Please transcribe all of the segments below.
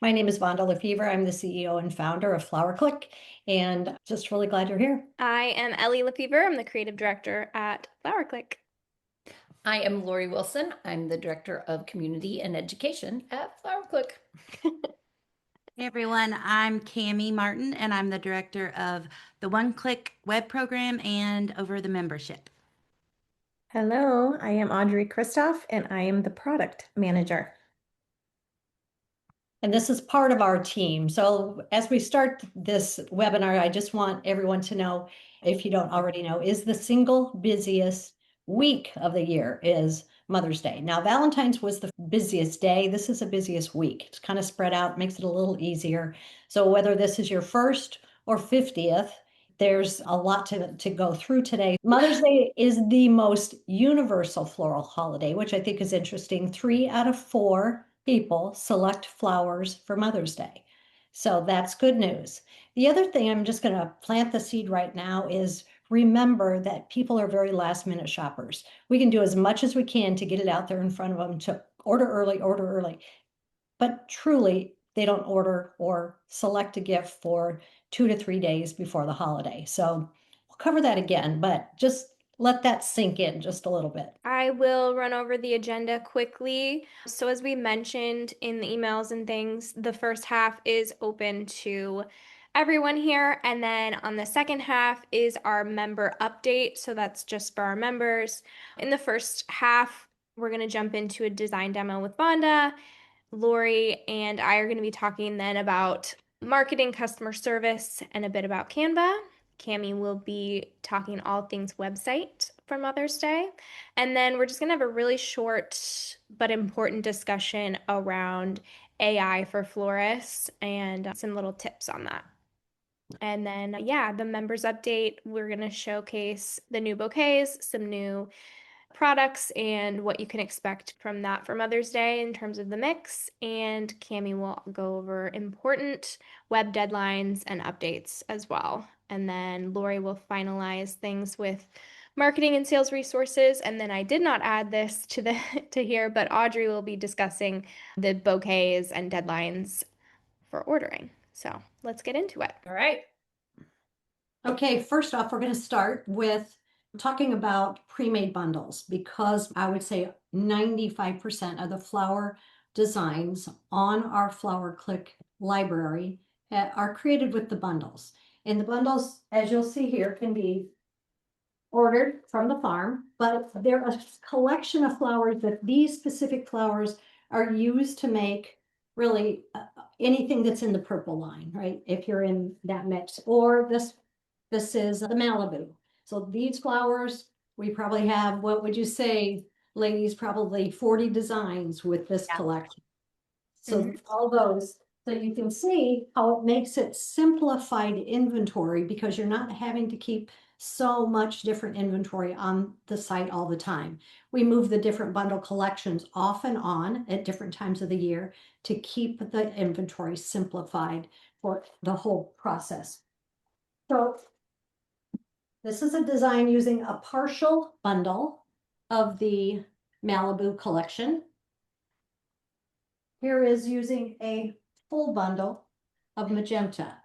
My name is Vonda Lefevre. I'm the CEO and founder of FlowerClick, and just really glad you're here. I am Ellie Lefevre. I'm the creative director at FlowerClick. I am Lori Wilson. I'm the Director of Community and Education at FlowerClick. Hey everyone, I'm Cami Martin and I'm the director of the One Click web program and over the membership. Hello, I am Audrey Kristoff and I am the product manager. And this is part of our team. So as we start this webinar, I just want everyone to know, if you don't already know, is the single busiest week of the year is Mother's Day. Now, Valentine's was the busiest day. This is the busiest week. It's kind of spread out, makes it a little easier. So whether this is your first or 50th, there's a lot to go through today. Mother's Day is the most universal floral holiday, which I think is interesting. 3 out of 4 people select flowers for Mother's Day. So that's good news. The other thing I'm just going to plant the seed right now is remember that people are very last minute shoppers. We can do as much as we can to get it out there in front of them to order early. But truly, they don't order or select a gift for 2 to 3 days before the holiday. So we'll cover that again, but just let that sink in just a little bit. I will run over the agenda quickly. So, as we mentioned in the emails and things, the first half is open to everyone here. And then on the second half is our member update. So, that's just for our members. In the first half, we're going to jump into a design demo with Vonda. Lori and I are going to be talking then about marketing, customer service, and a bit about Canva. Cami will be talking all things website for Mother's Day. And then we're just going to have a really short but important discussion around AI for florists and some little tips on that. And then, yeah, the members update, we're going to showcase the new bouquets, some new products and what you can expect from that for Mother's Day in terms of the mix. And Cami will go over important web deadlines and updates as well. And then Lori will finalize things with marketing and sales resources. And then I did not add this to the to here, but Audrey will be discussing the bouquets and deadlines for ordering. So let's get into it. All right. Okay, first off, we're going to start with talking about pre-made bundles because I would say 95% of the flower designs on our FlowerClick library are created with the bundles. And the bundles, as you'll see here, can be ordered from the farm, but they're a collection of flowers that these specific flowers are used to make really anything that's in the purple line, right? If you're in that mix, or this is the Malibu. So these flowers, we probably have, what would you say, ladies, probably 40 designs with this collection. So all those, so you can see how it makes it simplified inventory because you're not having to keep so much different inventory on the site all the time. We move the different bundle collections off and on at different times of the year to keep the inventory simplified for the whole process. So this is a design using a partial bundle of the Malibu collection. Here is using a full bundle of magenta.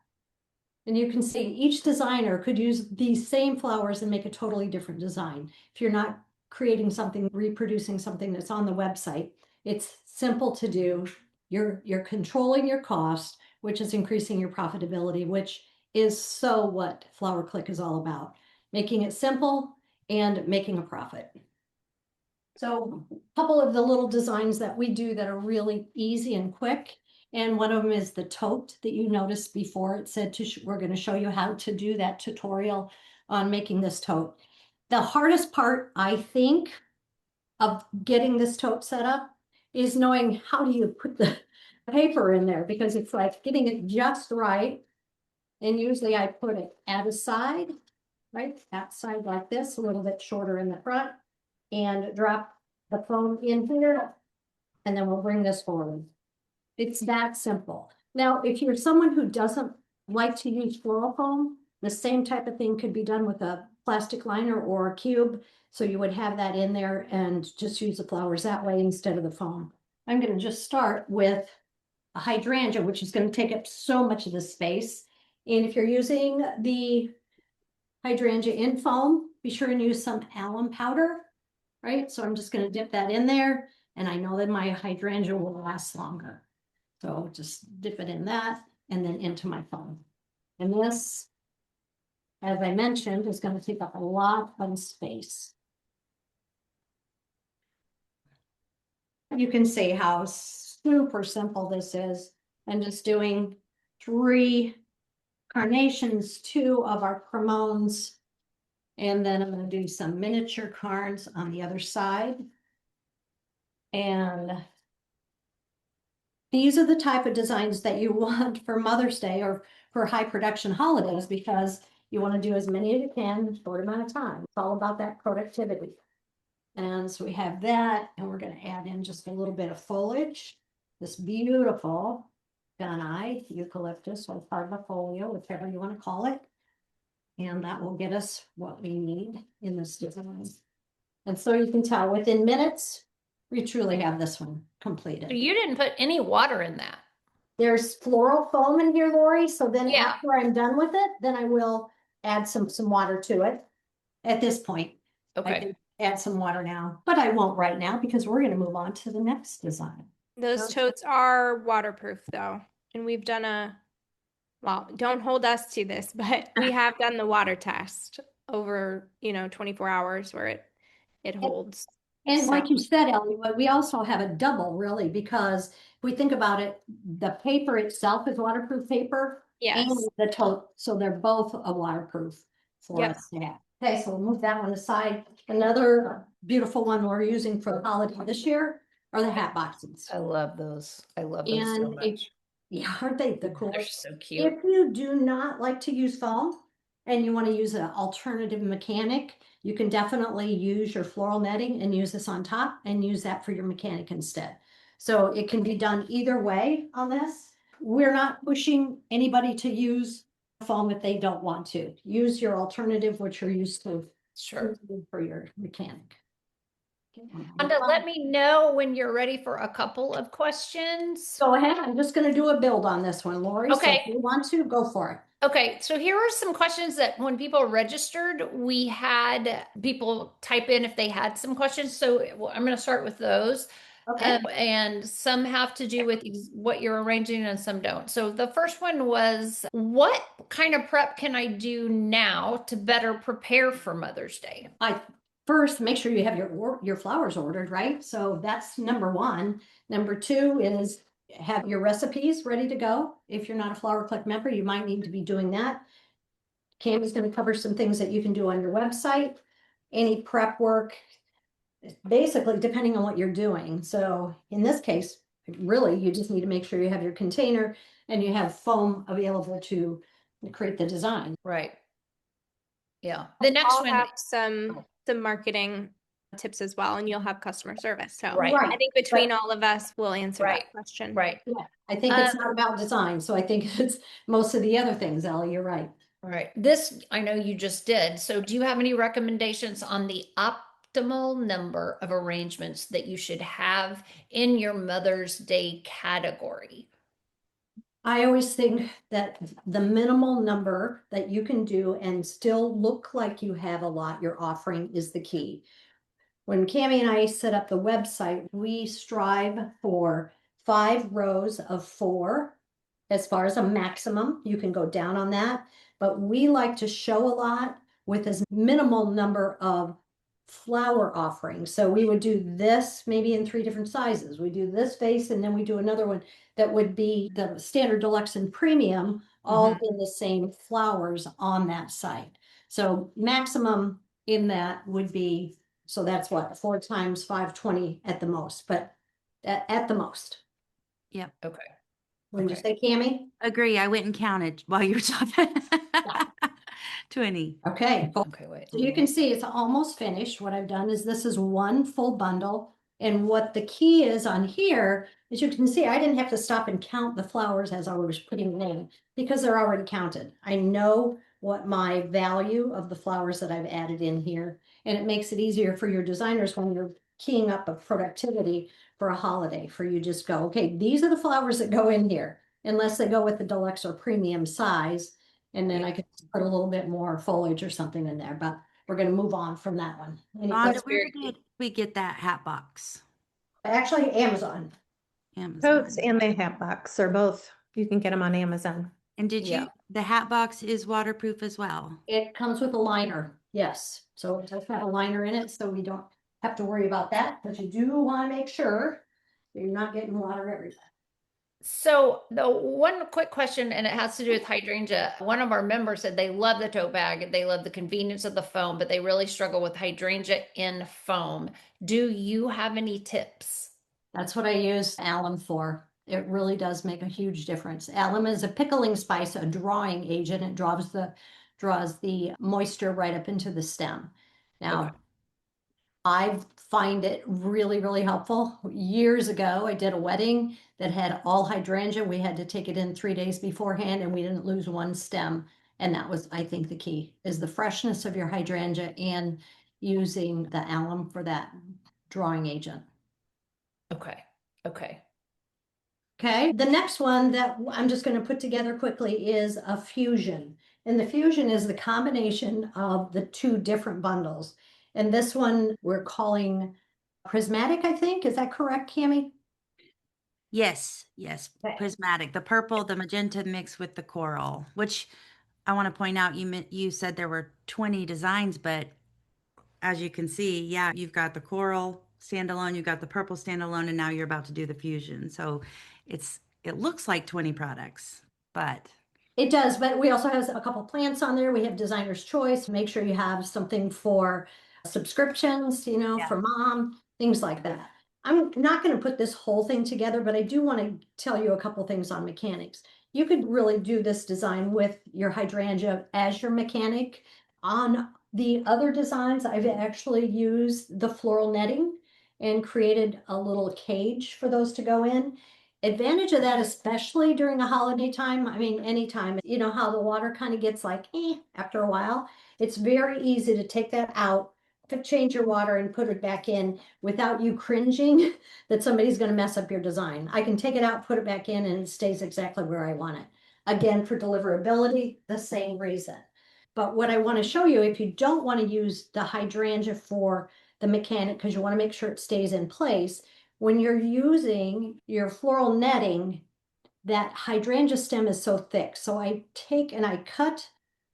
And you can see each designer could use these same flowers and make a totally different design. If you're not creating something, reproducing something that's on the website, it's simple to do. You're controlling your cost, which is increasing your profitability, which is so what FlowerClick is all about. Making it simple and making a profit. So a couple of the little designs that we do that are really easy and quick. And one of them is the tote that you noticed before. It said we're going to show you how to do that tutorial on making this tote. The hardest part, I think, of getting this tote set up is knowing how do you put the paper in there, because it's like getting it just right. And usually I put it at a side, right? That side like this, a little bit shorter in the front, and drop the foam in here. And then we'll bring this forward. It's that simple. Now, if you're someone who doesn't like to use floral foam, the same type of thing could be done with a plastic liner or a cube. So you would have that in there and just use the flowers that way instead of the foam. I'm going to just start with a hydrangea, which is going to take up so much of the space. And if you're using the hydrangea in foam, be sure and use some alum powder, right? So I'm just going to dip that in there, and I know that my hydrangea will last longer. So just dip it in that and then into my foam. And this, as I mentioned, is going to take up a lot of space. You can see how super simple this is. I'm just doing 3 carnations, 2 of our cremones, and then I'm going to do some miniature cards on the other side. And these are the type of designs that you want for Mother's Day or for high production holidays, because you want to do as many as you can in a short amount of time. It's all about that productivity. And so we have that, and we're going to add in just a little bit of foliage. This beautiful gunite, eucalyptus, or parvifolio, whichever you want to call it. And that will get us what we need in this design. And so you can tell within minutes, we truly have this one completed. So you didn't put any water in that. There's floral foam in here, Lori. So then Yeah. after I'm done with it, then I will add some water to it. At this point, I Okay. can add some water now, but I won't right now because we're going to move on to the next design. Those Okay. totes are waterproof though. And we've done well, don't hold us to this, but we have done the water test over, 24 hours where it holds. And So- like you said, Ellie, but we also have a double really, because if we think about it, the paper itself is waterproof paper. Yes. And the tote, so they're both a waterproof for Yep. us to have. Okay, so we'll move that one aside. Another beautiful one we're using for the holiday this year are the hat boxes. I love those. I love those so And much. yeah, aren't they the They're coolest? so cute. If you do not like to use foam and you want to use an alternative mechanic, you can definitely use your floral netting and use this on top and use that for your mechanic instead. So it can be done either way on this. We're not pushing anybody to use foam if they don't want to. Use your alternative, which you're used to Sure. for your mechanic. Wanda, let me know when you're ready for a couple of questions. Go ahead. I'm just going to do a build on this one, Lori. So Okay. if you want to, go for it. Okay, so here are some questions that when people registered, we had people type in if they had some questions. So I'm going to start with those. Okay. And some have to do with what you're arranging and some don't. So the first one was, what kind of prep can I do now to better prepare for Mother's Day? First, make sure you have your flowers ordered, right? So that's number 1. Number 2 is have your recipes ready to go. If you're not a Flower Click member, you might need to be doing that. Cammy's going to cover some things that you can do on your website. Any prep work, basically depending on what you're doing. So in this case, really, you just need to make sure you have your container and you have foam available to create the design. Right. Yeah. The next I'll one. have some marketing tips as well, and you'll have customer service. So Right. I think between all of us, we'll answer Right. that question. Right. Yeah, I think it's not about design. So I think it's most of the other things, Ellie, you're right. All right. This I know you just did. So do you have any recommendations on the optimal number of arrangements that you should have in your Mother's Day category? I always think that the minimal number that you can do and still look like you have a lot you're offering is the key. When Cammie and I set up the website, we strive for 5 rows of 4 as far as a maximum. You can go down on that, but we like to show a lot with as minimal number of flower offerings. So we would do this maybe in 3 different sizes. We do this vase and then we do another one that would be the standard, deluxe, and premium, all in the same flowers on that site. So maximum in that would be, so that's what, 4 times 520 at the most, but at the most. Yep. Okay. Wouldn't you say, Cammie? Agree. I went and counted while you were talking. 20. Okay, cool. Okay, wait. So you can see it's almost finished. What I've done is this is one full bundle. And what the key is on here, as you can see, I didn't have to stop and count the flowers as I was putting them in because they're already counted. I know what my value of the flowers that I've added in here, and it makes it easier for your designers when you're keying up of productivity for a holiday, for you just go, okay, these are the flowers that go in here, unless they go with the deluxe or premium size. And then I could put a little bit more foliage or something in there, but we're gonna move on from that one. Any Rhonda, questions? where did we get that hat box? Actually, Amazon. Amazon. Totes and the hat box are both, you can get them on Amazon. And did Yeah. you, the hat box is waterproof as well? It comes with a liner, yes. So it does have a liner in it, so we don't have to worry about that, but you do want to make sure that you're not getting water everywhere. So the one quick question, and it has to do with hydrangea. One of our members said they love the tote bag, they love the convenience of the foam, but they really struggle with hydrangea in foam. Do you have any tips? That's what I use alum for. It really does make a huge difference. Alum is a pickling spice, a drawing agent. It draws the moisture right up into the stem. Now, Okay. I find it really, really helpful. Years ago, I did a wedding that had all hydrangea. We had to take it in 3 days beforehand, and we didn't lose one stem. And that was, I think, the key is the freshness of your hydrangea and using the alum for that drawing agent. Okay. Okay. Okay, the next one that I'm just going to put together quickly is a fusion. And the fusion is the combination of the two different bundles. And this one we're calling prismatic, I think. Is that correct, Cami? Yes, yes, Okay. prismatic. The purple, the magenta mixed with the coral, which I want to point out, you said there were 20 designs, but as you can see, yeah, you've got the coral standalone, you've got the purple standalone, and now you're about to do the fusion. So it looks like 20 products, but It does, but we also have a couple plants on there. We have designer's choice. Make sure you have something for subscriptions, Yeah. for mom, things like that. I'm not going to put this whole thing together, but I do want to tell you a couple things on mechanics. You could really do this design with your hydrangea as your mechanic. On the other designs, I've actually used the floral netting and created a little cage for those to go in. Advantage of that, especially during a holiday time, I mean, anytime, you know how the water kind of gets like, after a while. It's very easy to take that out, change your water and put it back in without you cringing that somebody's going to mess up your design. I can take it out, put it back in, and it stays exactly where I want it. Again, for deliverability, the same reason. But what I want to show you, if you don't want to use the hydrangea for the mechanic, because you want to make sure it stays in place, when you're using your floral netting, that hydrangea stem is so thick. So I take and I cut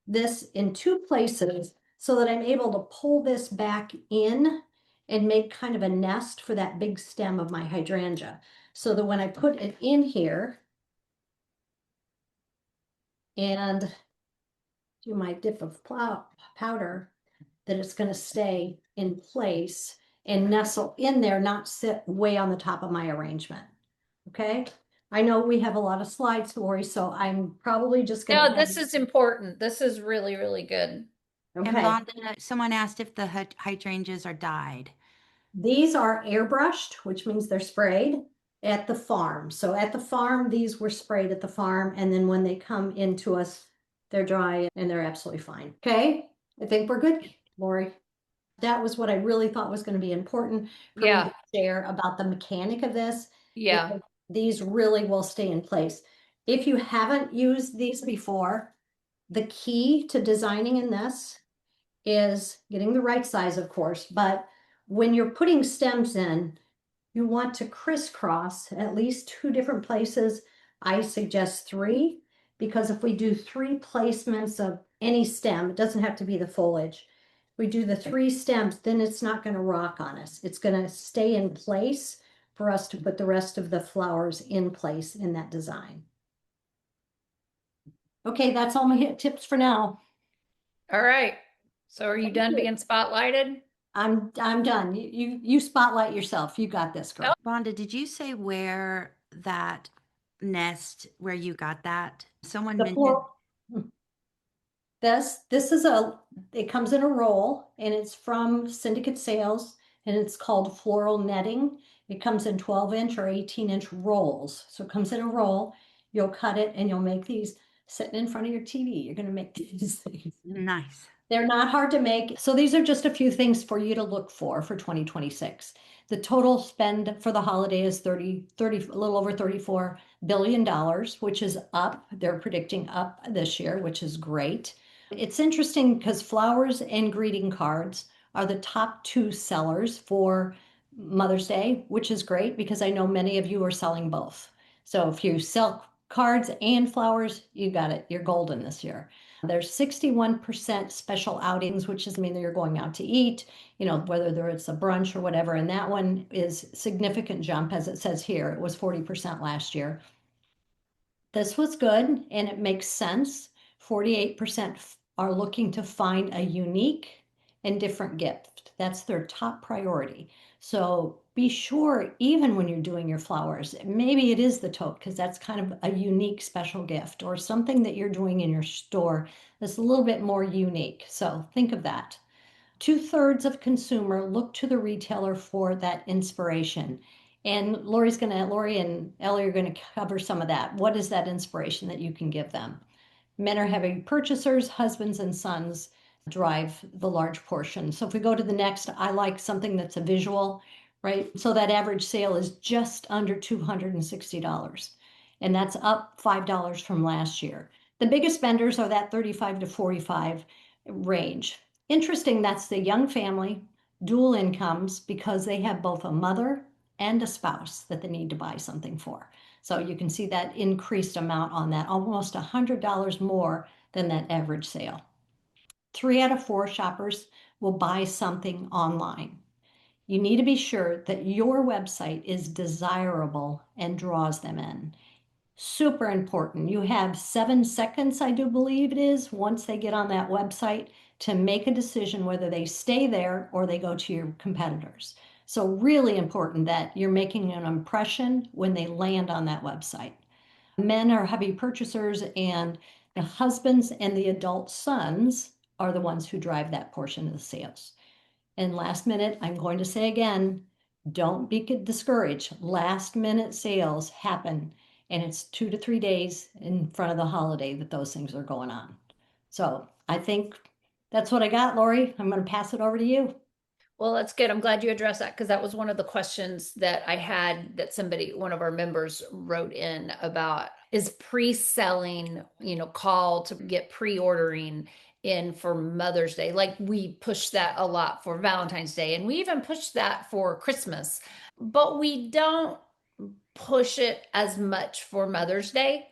this in two places so that I'm able to pull this back in and make kind of a nest for that big stem of my hydrangea. So that when I put it in here and do my dip of powder, that it's going to stay in place and nestle in there, not sit way on the top of my arrangement. Okay, I know we have a lot of slides, Lori, so I'm probably just No, gonna. this is important. This is really, really good. And Okay, Rhonda, someone asked if the hydrangeas are dyed. these are airbrushed, which means they're sprayed at the farm. So at the farm, these were sprayed at the farm, and then when they come into us, they're dry and they're absolutely fine. Okay, I think we're good, Lori. That was what I really thought was going to be important for me Yeah. to share about the mechanic of this. Yeah. because these really will stay in place. If you haven't used these before, the key to designing in this is getting the right size, of course, but when you're putting stems in, you want to crisscross at least two different places. I suggest three, because if we do three placements of any stem, it doesn't have to be the foliage. We do the three stems, then it's not going to rock on us. It's going to stay in place for us to put the rest of the flowers in place in that design. Okay, that's all my tips for now. All right. So are you Thank done you. being spotlighted? I'm done. You spotlight yourself. You got this, girl. Rhonda, did you say where that nest, where you got that? Someone The mentioned. This is it comes in a roll and it's from Syndicate Sales and it's called floral netting. It comes in 12-inch or 18-inch rolls. So it comes in a roll. You'll cut it and you'll make these sitting in front of your TV. You're going to make these things. Nice. They're not hard to make. So these are just a few things for you to look for 2026. The total spend for the holiday is 30, a little over $34 billion, which is up. They're predicting up this year, which is great. It's interesting because flowers and greeting cards are the top two sellers for Mother's Day, which is great because I know many of you are selling both. So if you sell cards and flowers, you got it. You're golden this year. There's 61% special outings, which is mean that you're going out to eat, whether it's a brunch or whatever. And that one is significant jump, as it says here. It was 40% last year. This was good and it makes sense. 48% are looking to find a unique and different gift. That's their top priority. So be sure, even when you're doing your flowers, maybe it is the tote because that's kind of a unique special gift or something that you're doing in your store that's a little bit more unique. So think of that. 2/3 of consumer look to the retailer for that inspiration. And Lori and Ellie are going to cover some of that. What is that inspiration that you can give them? Men are heavy purchasers, husbands and sons drive the large portion. So if we go to the next, I like something that's a visual, right? So that average sale is just under $260. And that's up $5 from last year. The biggest spenders are that 35 to 45 range. Interesting, that's the young family, dual incomes, because they have both a mother and a spouse that they need to buy something for. So you can see that increased amount on that, almost $100 more than that average sale. 3 out of 4 shoppers will buy something online. You need to be sure that your website is desirable and draws them in. Super important. You have 7 seconds, I do believe it is, once they get on that website to make a decision whether they stay there or they go to your competitors. So really important that you're making an impression when they land on that website. Men are heavy purchasers and the husbands and the adult sons are the ones who drive that portion of the sales. And last minute, I'm going to say again, don't be discouraged. Last minute sales happen and it's 2 to 3 days in front of the holiday that those things are going on. So I think that's what I got, Lori. I'm going to pass it over to you. Well, that's good. I'm glad you addressed that because that was one of the questions that I had that one of our members wrote in about is pre-selling, call to get pre-ordering in for Mother's Day. Like we push that a lot for Valentine's Day and we even push that for Christmas, but we don't push it as much for Mother's Day.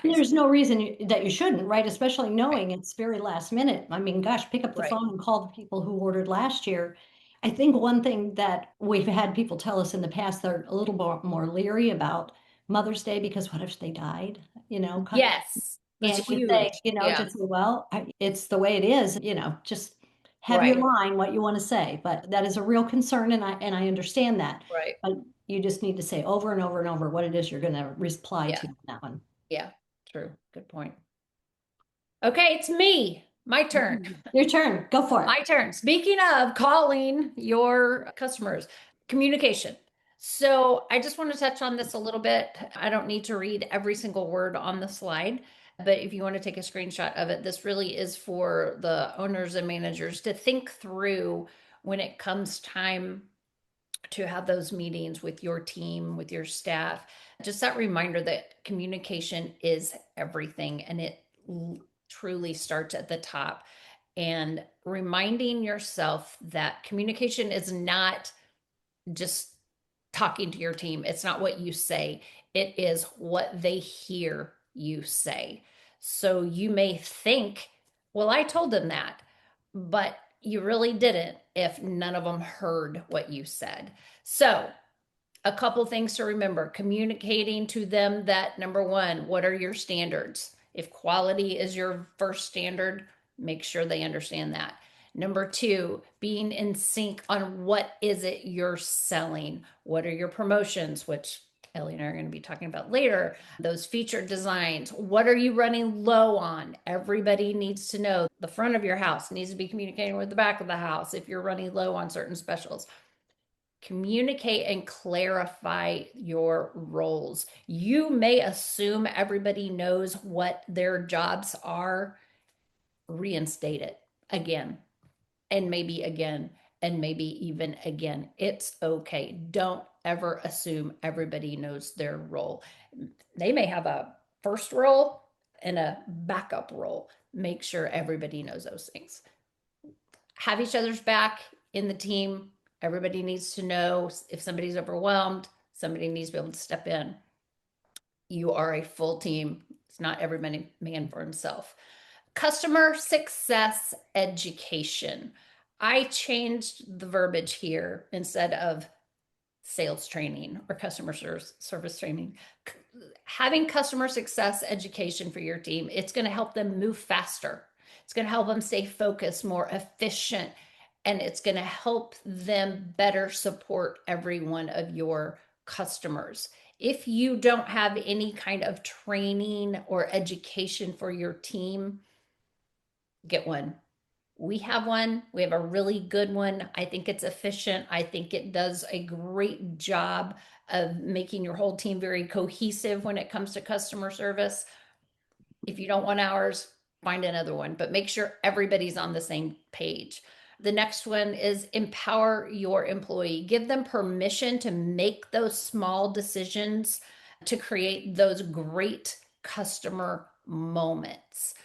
There's no reason that you shouldn't, right? Especially knowing it's very last minute. I mean, gosh, pick up the Right. phone and call the people who ordered last year. I think one thing that we've had people tell us in the past, they're a little more leery about Mother's Day because what if they died, kind of. Yes, And that's we say, huge. Yeah, just say, well, it's the way it is, just have your right, line, what you want to say. But that is a real concern, and I understand that. right. But you just need to say over and over and over what it is you're going to reply Yeah. to on that one. Yeah, true. Good point. Okay, it's me. My turn. Your turn. Go for it. My turn. Speaking of calling your customers, communication. So I just want to touch on this a little bit. I don't need to read every single word on the slide, but if you want to take a screenshot of it, this really is for the owners and managers to think through when it comes time to have those meetings with your team, with your staff. Just that reminder that communication is everything and it truly starts at the top. And reminding yourself that communication is not just talking to your team, it's not what you say, it is what they hear you say. So you may think, well, I told them that, but you really didn't if none of them heard what you said. So, a couple things to remember communicating to them that number one, what are your standards? If quality is your first standard, make sure they understand that. Number two, being in sync on what is it you're selling? What are your promotions, which Ellie and I are going to be talking about later, those featured designs. What are you running low on? Everybody needs to know the front of your house needs to be communicating with the back of the house if you're running low on certain specials. Communicate and clarify your roles. You may assume everybody knows what their jobs are. Reinstate it. again, and maybe again, and maybe even again. It's okay. Don't ever assume everybody knows their role. They may have a first role and a backup role. Make sure everybody knows those things. Have each other's back in the team. Everybody needs to know if somebody's overwhelmed, somebody needs to be able to step in. You are a full team. It's not everybody man for himself. Customer success education. I changed the verbiage here instead of sales training or customer service training. Having customer success education for your team, it's going to help them move faster. It's going to help them stay focused, more efficient, and it's going to help them better support every one of your customers. If you don't have any kind of training or education for your team, get one. We have one. We have a really good one. I think it's efficient. I think it does a great job of making your whole team very cohesive when it comes to customer service. If you don't want ours, find another one, but make sure everybody's on the same page. The next one is empower your employee. Give them permission to make those small decisions to create those great customer moments.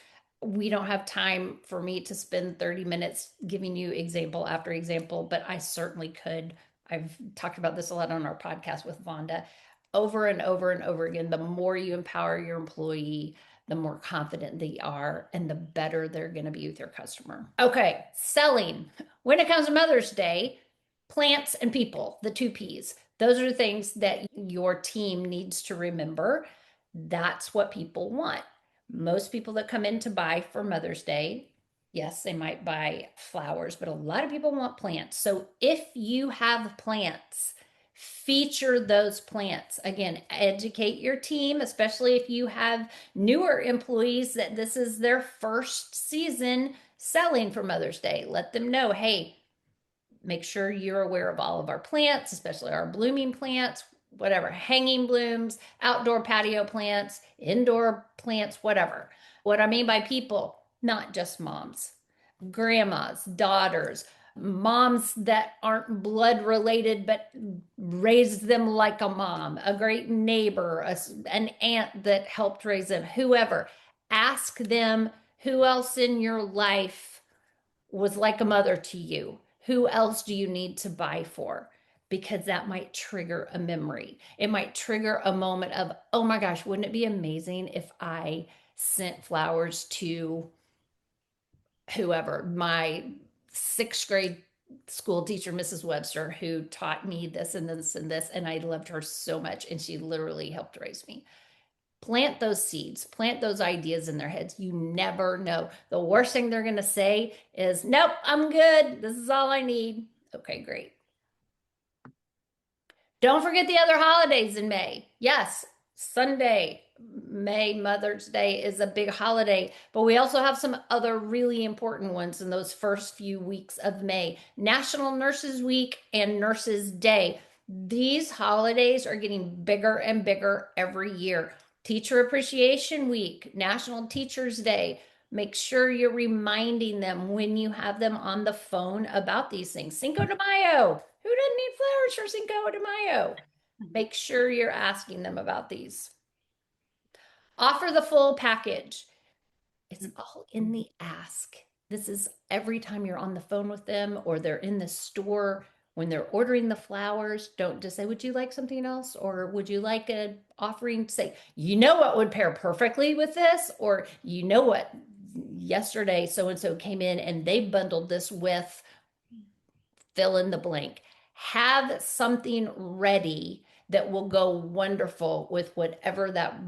We don't have time for me to spend 30 minutes giving you example after example, but I certainly could. I've talked about this a lot on our podcast with Vonda. Over and over and over again, the more you empower your employee, the more confident they are and the better they're going to be with your customer. Okay, selling. When it comes to Mother's Day, plants and people, the 2 Ps. Those are the things that your team needs to remember. That's what people want. Most people that come in to buy for Mother's Day, yes, they might buy flowers, but a lot of people want plants. So if you have plants, feature those plants. Again, educate your team, especially if you have newer employees that this is their first season selling for Mother's Day. Let them know, hey, make sure you're aware of all of our plants, especially our blooming plants, whatever, hanging blooms, outdoor patio plants, indoor plants, whatever. What I mean by people, not just moms, grandmas, daughters, moms that aren't blood related but raised them like a mom, a great neighbor, an aunt that helped raise them, whoever. Ask them who else in your life was like a mother to you. Who else do you need to buy for? Because that might trigger a memory. It might trigger a moment of, oh my gosh, wouldn't it be amazing if I sent flowers to whoever, my 6th grade school teacher, Mrs. Webster, who taught me this and this and this, and I loved her so much, and she literally helped raise me. Plant those seeds, plant those ideas in their heads. You never know. The worst thing they're going to say is, nope, I'm good. This is all I need. Okay, great. Don't forget the other holidays in May. Yes, Sunday, May, Mother's Day is a big holiday, but we also have some other really important ones in those first few weeks of May. National Nurses Week and Nurses Day. These holidays are getting bigger and bigger every year. Teacher Appreciation Week, National Teachers Day. Make sure you're reminding them when you have them on the phone about these things. Cinco de Mayo. Who doesn't need flowers for Cinco de Mayo? Make sure you're asking them about these. Offer the full package. It's all in the ask. This is every time you're on the phone with them or they're in the store. When they're ordering the flowers, don't just say, would you like something else? Or would you like an offering? Say, you know what would pair perfectly with this? Or you know what, yesterday so-and-so came in and they bundled this with fill in the blank. Have something ready that will go wonderful with whatever that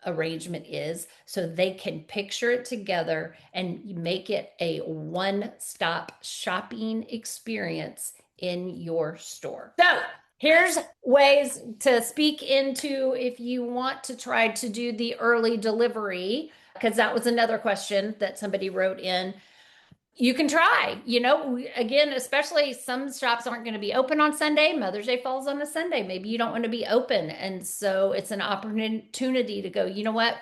arrangement is so they can picture it together and make it a one-stop shopping experience in your store. So here's ways to speak into if you want to try to do the early delivery, because that was another question that somebody wrote in. You can try, again, especially some shops aren't going to be open on Sunday. Mother's Day falls on a Sunday. Maybe you don't want to be open. And so it's an opportunity to go, you know what?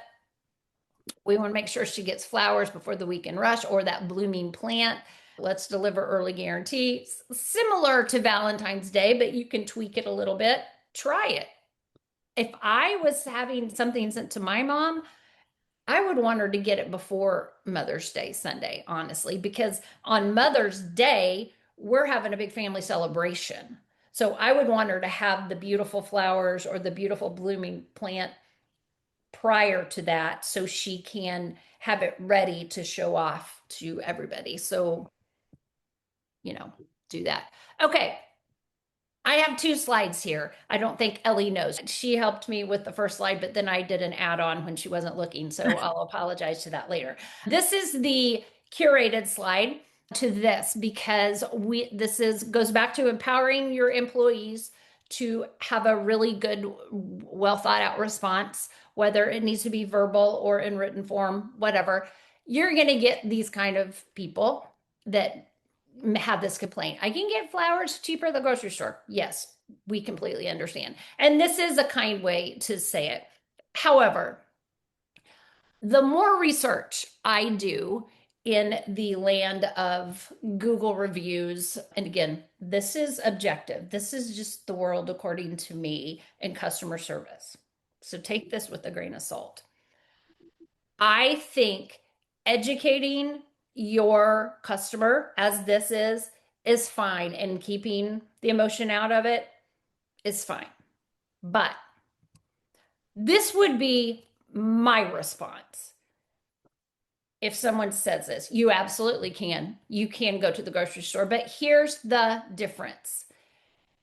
We want to make sure she gets flowers before the weekend rush or that blooming plant. Let's deliver early guarantee. Similar to Valentine's Day, but you can tweak it a little bit. Try it. If I was having something sent to my mom, I would want her to get it before Mother's Day Sunday, honestly, because on Mother's Day, we're having a big family celebration. So I would want her to have the beautiful flowers or the beautiful blooming plant prior to that so she can have it ready to show off to everybody. So, do that. Okay. I have 2 slides here. I don't think Ellie knows. She helped me with the first slide, but then I did an add-on when she wasn't looking. So I'll apologize to that later. This is the curated slide to this because goes back to empowering your employees to have a really good, well thought out response, whether it needs to be verbal or in written form, whatever. You're going to get these kind of people that have this complaint. I can get flowers cheaper at the grocery store. Yes, we completely understand. And this is a kind way to say it. However, the more research I do in the land of Google reviews, and again, this is objective. This is just the world according to me in customer service. So take this with a grain of salt. I think educating your customer, as this is fine, and keeping the emotion out of it is fine. But this would be my response. If someone says this, you absolutely can. You can go to the grocery store, but here's the difference.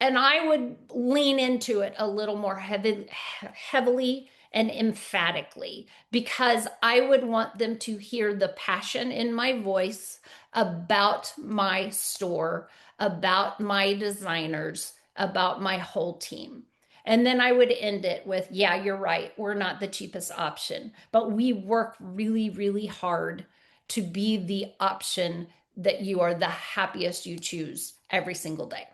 And I would lean into it a little more heavily and emphatically because I would want them to hear the passion in my voice about my store, about my designers, about my whole team. And then I would end it with, yeah, you're right. We're not the cheapest option, but we work really, really hard to be the option that you are the happiest you choose every single day.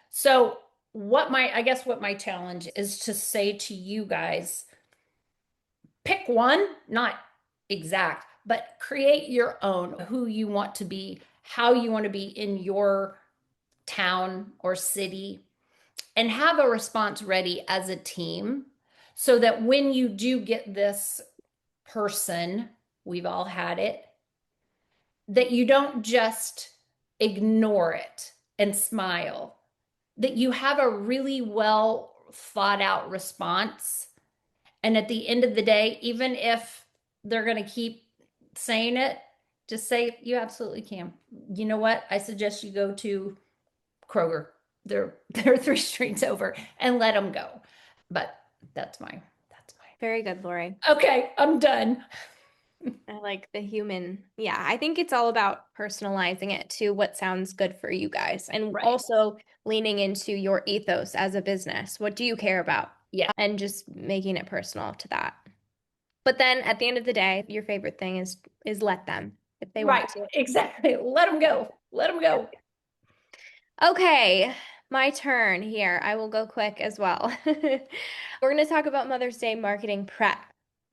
So what my challenge is to say to you guys, pick one, not exact, but create your own, who you want to be, how you want to be in your town or city, and have a response ready as a team so that when you do get this person, we've all had it, that you don't just ignore it and smile, that you have a really well thought out response. And at the end of the day, even if they're going to keep saying it, just say, you absolutely can. You know what? I suggest you go to Kroger. They're 3 streets over, and let them go. But that's my. Very good, Lori. Okay, I'm done. I like the human. Yeah, I think it's all about personalizing it to what sounds good for you guys and Right. also leaning into your ethos as a business. What do you care about? Yeah. And just making it personal to that. But then at the end of the day, your favorite thing is let them if they want to. Exactly. Let them go. Let them go. Okay, my turn here. I will go quick as well. We're going to talk about Mother's Day marketing prep.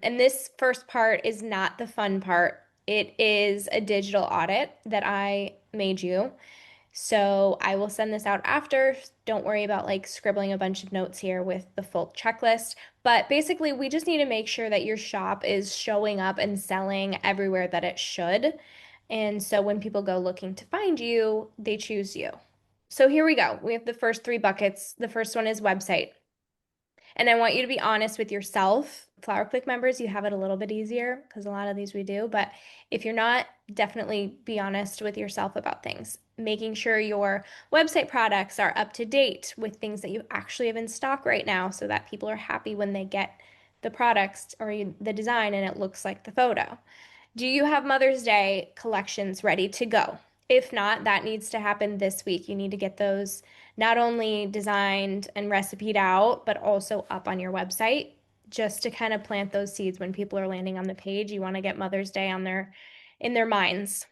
And this first part is not the fun part. It is a digital audit that I made you. So I will send this out after. Don't worry about like scribbling a bunch of notes here with the full checklist. But basically, we just need to make sure that your shop is showing up and selling everywhere that it should. And so when people go looking to find you, they choose you. So here we go. We have the first 3 buckets. The first one is website. And I want you to be honest with yourself. Flower Click members, you have it a little bit easier because a lot of these we do. But if you're not, definitely be honest with yourself about things. Making sure your website products are up to date with things that you actually have in stock right now so that people are happy when they get the products or the design and it looks like the photo. Do you have Mother's Day collections ready to go? If not, that needs to happen this week. You need to get those not only designed and recipe'd out, but also up on your website just to kind of plant those seeds when people are landing on the page. You want to get Mother's Day in their minds.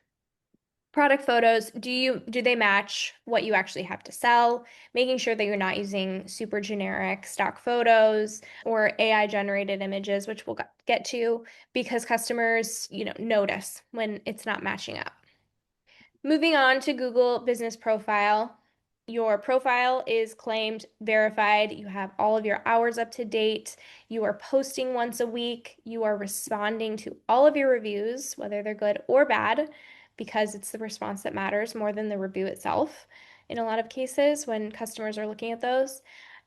Product photos, do they match what you actually have to sell? Making sure that you're not using super generic stock photos or AI generated images, which we'll get to, because customers, notice when it's not matching up. Moving on to Google Business Profile. Your profile is claimed verified. You have all of your hours up to date. You are posting once a week. You are responding to all of your reviews, whether they're good or bad, because it's the response that matters more than the review itself in a lot of cases when customers are looking at those.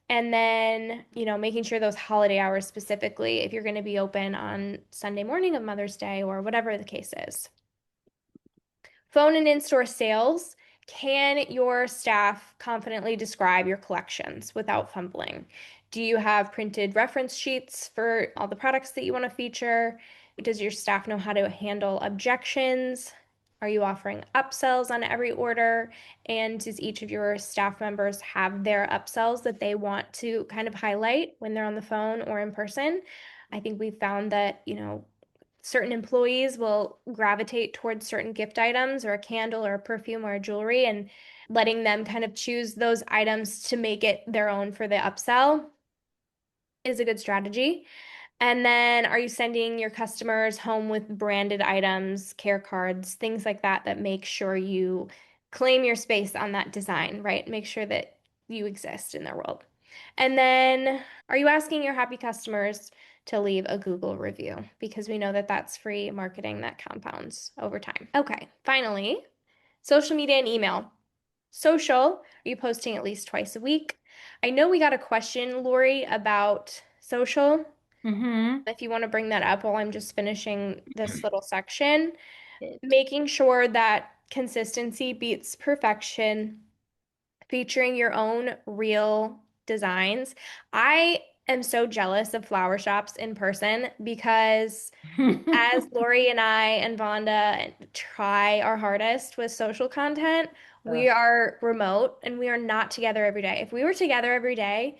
And then, making sure those holiday hours specifically, if you're going to be open on Sunday morning of Mother's Day or whatever the case is. Phone and in-store sales. Can your staff confidently describe your collections without fumbling? Do you have printed reference sheets for all the products that you want to feature? Does your staff know how to handle objections? Are you offering upsells on every order? And does each of your staff members have their upsells that they want to kind of highlight when they're on the phone or in person? I think we've found that, certain employees will gravitate towards certain gift items or a candle or a perfume or a jewelry, and letting them kind of choose those items to make it their own for the upsell is a good strategy. And then are you sending your customers home with branded items, care cards, things like that that make sure you claim your space on that design, right? Make sure that you exist in their world. And then are you asking your happy customers to leave a Google review? Because we know that that's free marketing that compounds over time. Okay, finally, social media and email. Social, are you posting at least twice a week? I know we got a question, Lori, about social. If you want to bring that up while I'm just finishing this little section, making sure that consistency beats perfection, featuring your own real designs. I am so jealous of flower shops in person because as Lori and I and Vonda try our hardest with social content, we are remote and we are not together every day. If we were together every day,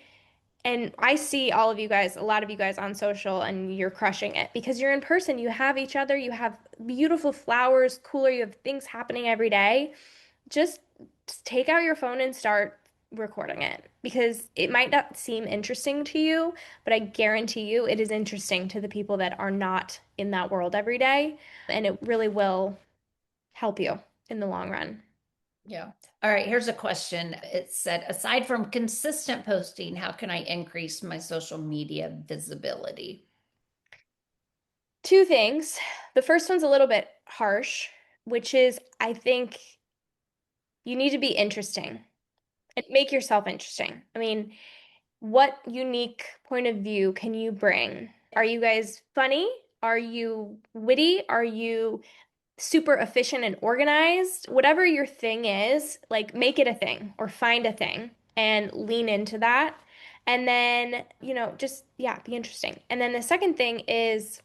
and I see all of you guys, a lot of you guys on social, and you're crushing it because you're in person. You have each other, you have beautiful flowers, cooler, you have things happening every day. Just take out your phone and start recording it because it might not seem interesting to you, but I guarantee you it is interesting to the people that are not in that world every day, and it really will help you in the long run. Yeah. All right. Here's a question. It said, aside from consistent posting, how can I increase my social media visibility? Two things. The first one's a little bit harsh, which is I think you need to be interesting and make yourself interesting. I mean, what unique point of view can you bring? Are you guys funny? Are you witty? Are you super efficient and organized? Whatever your thing is, like make it a thing or find a thing and lean into that. And then, just, yeah, be interesting. And then the second thing is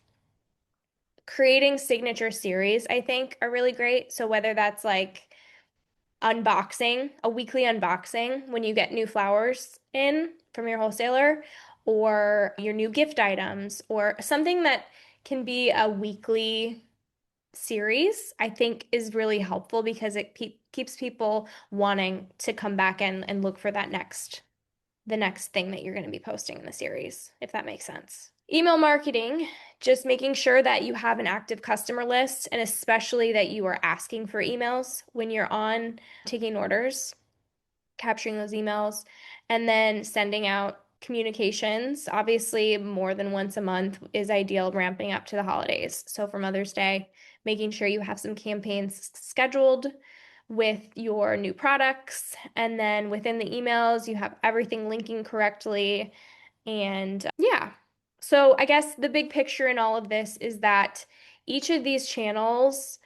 creating signature series, I think, are really great. So whether that's like unboxing, a weekly unboxing when you get new flowers in from your wholesaler, or your new gift items, or something that can be a weekly series, I think is really helpful because it keeps people wanting to come back and look for the next thing that you're going to be posting in the series, if that makes sense. Email marketing, just making sure that you have an active customer list, and especially that you are asking for emails when you're on taking orders, capturing those emails, and then sending out communications. Obviously, more than once a month is ideal, ramping up to the holidays. So for Mother's Day, making sure you have some campaigns scheduled with your new products, and then within the emails, you have everything linking correctly. And yeah, so I guess the big picture in all of this is that each of these channels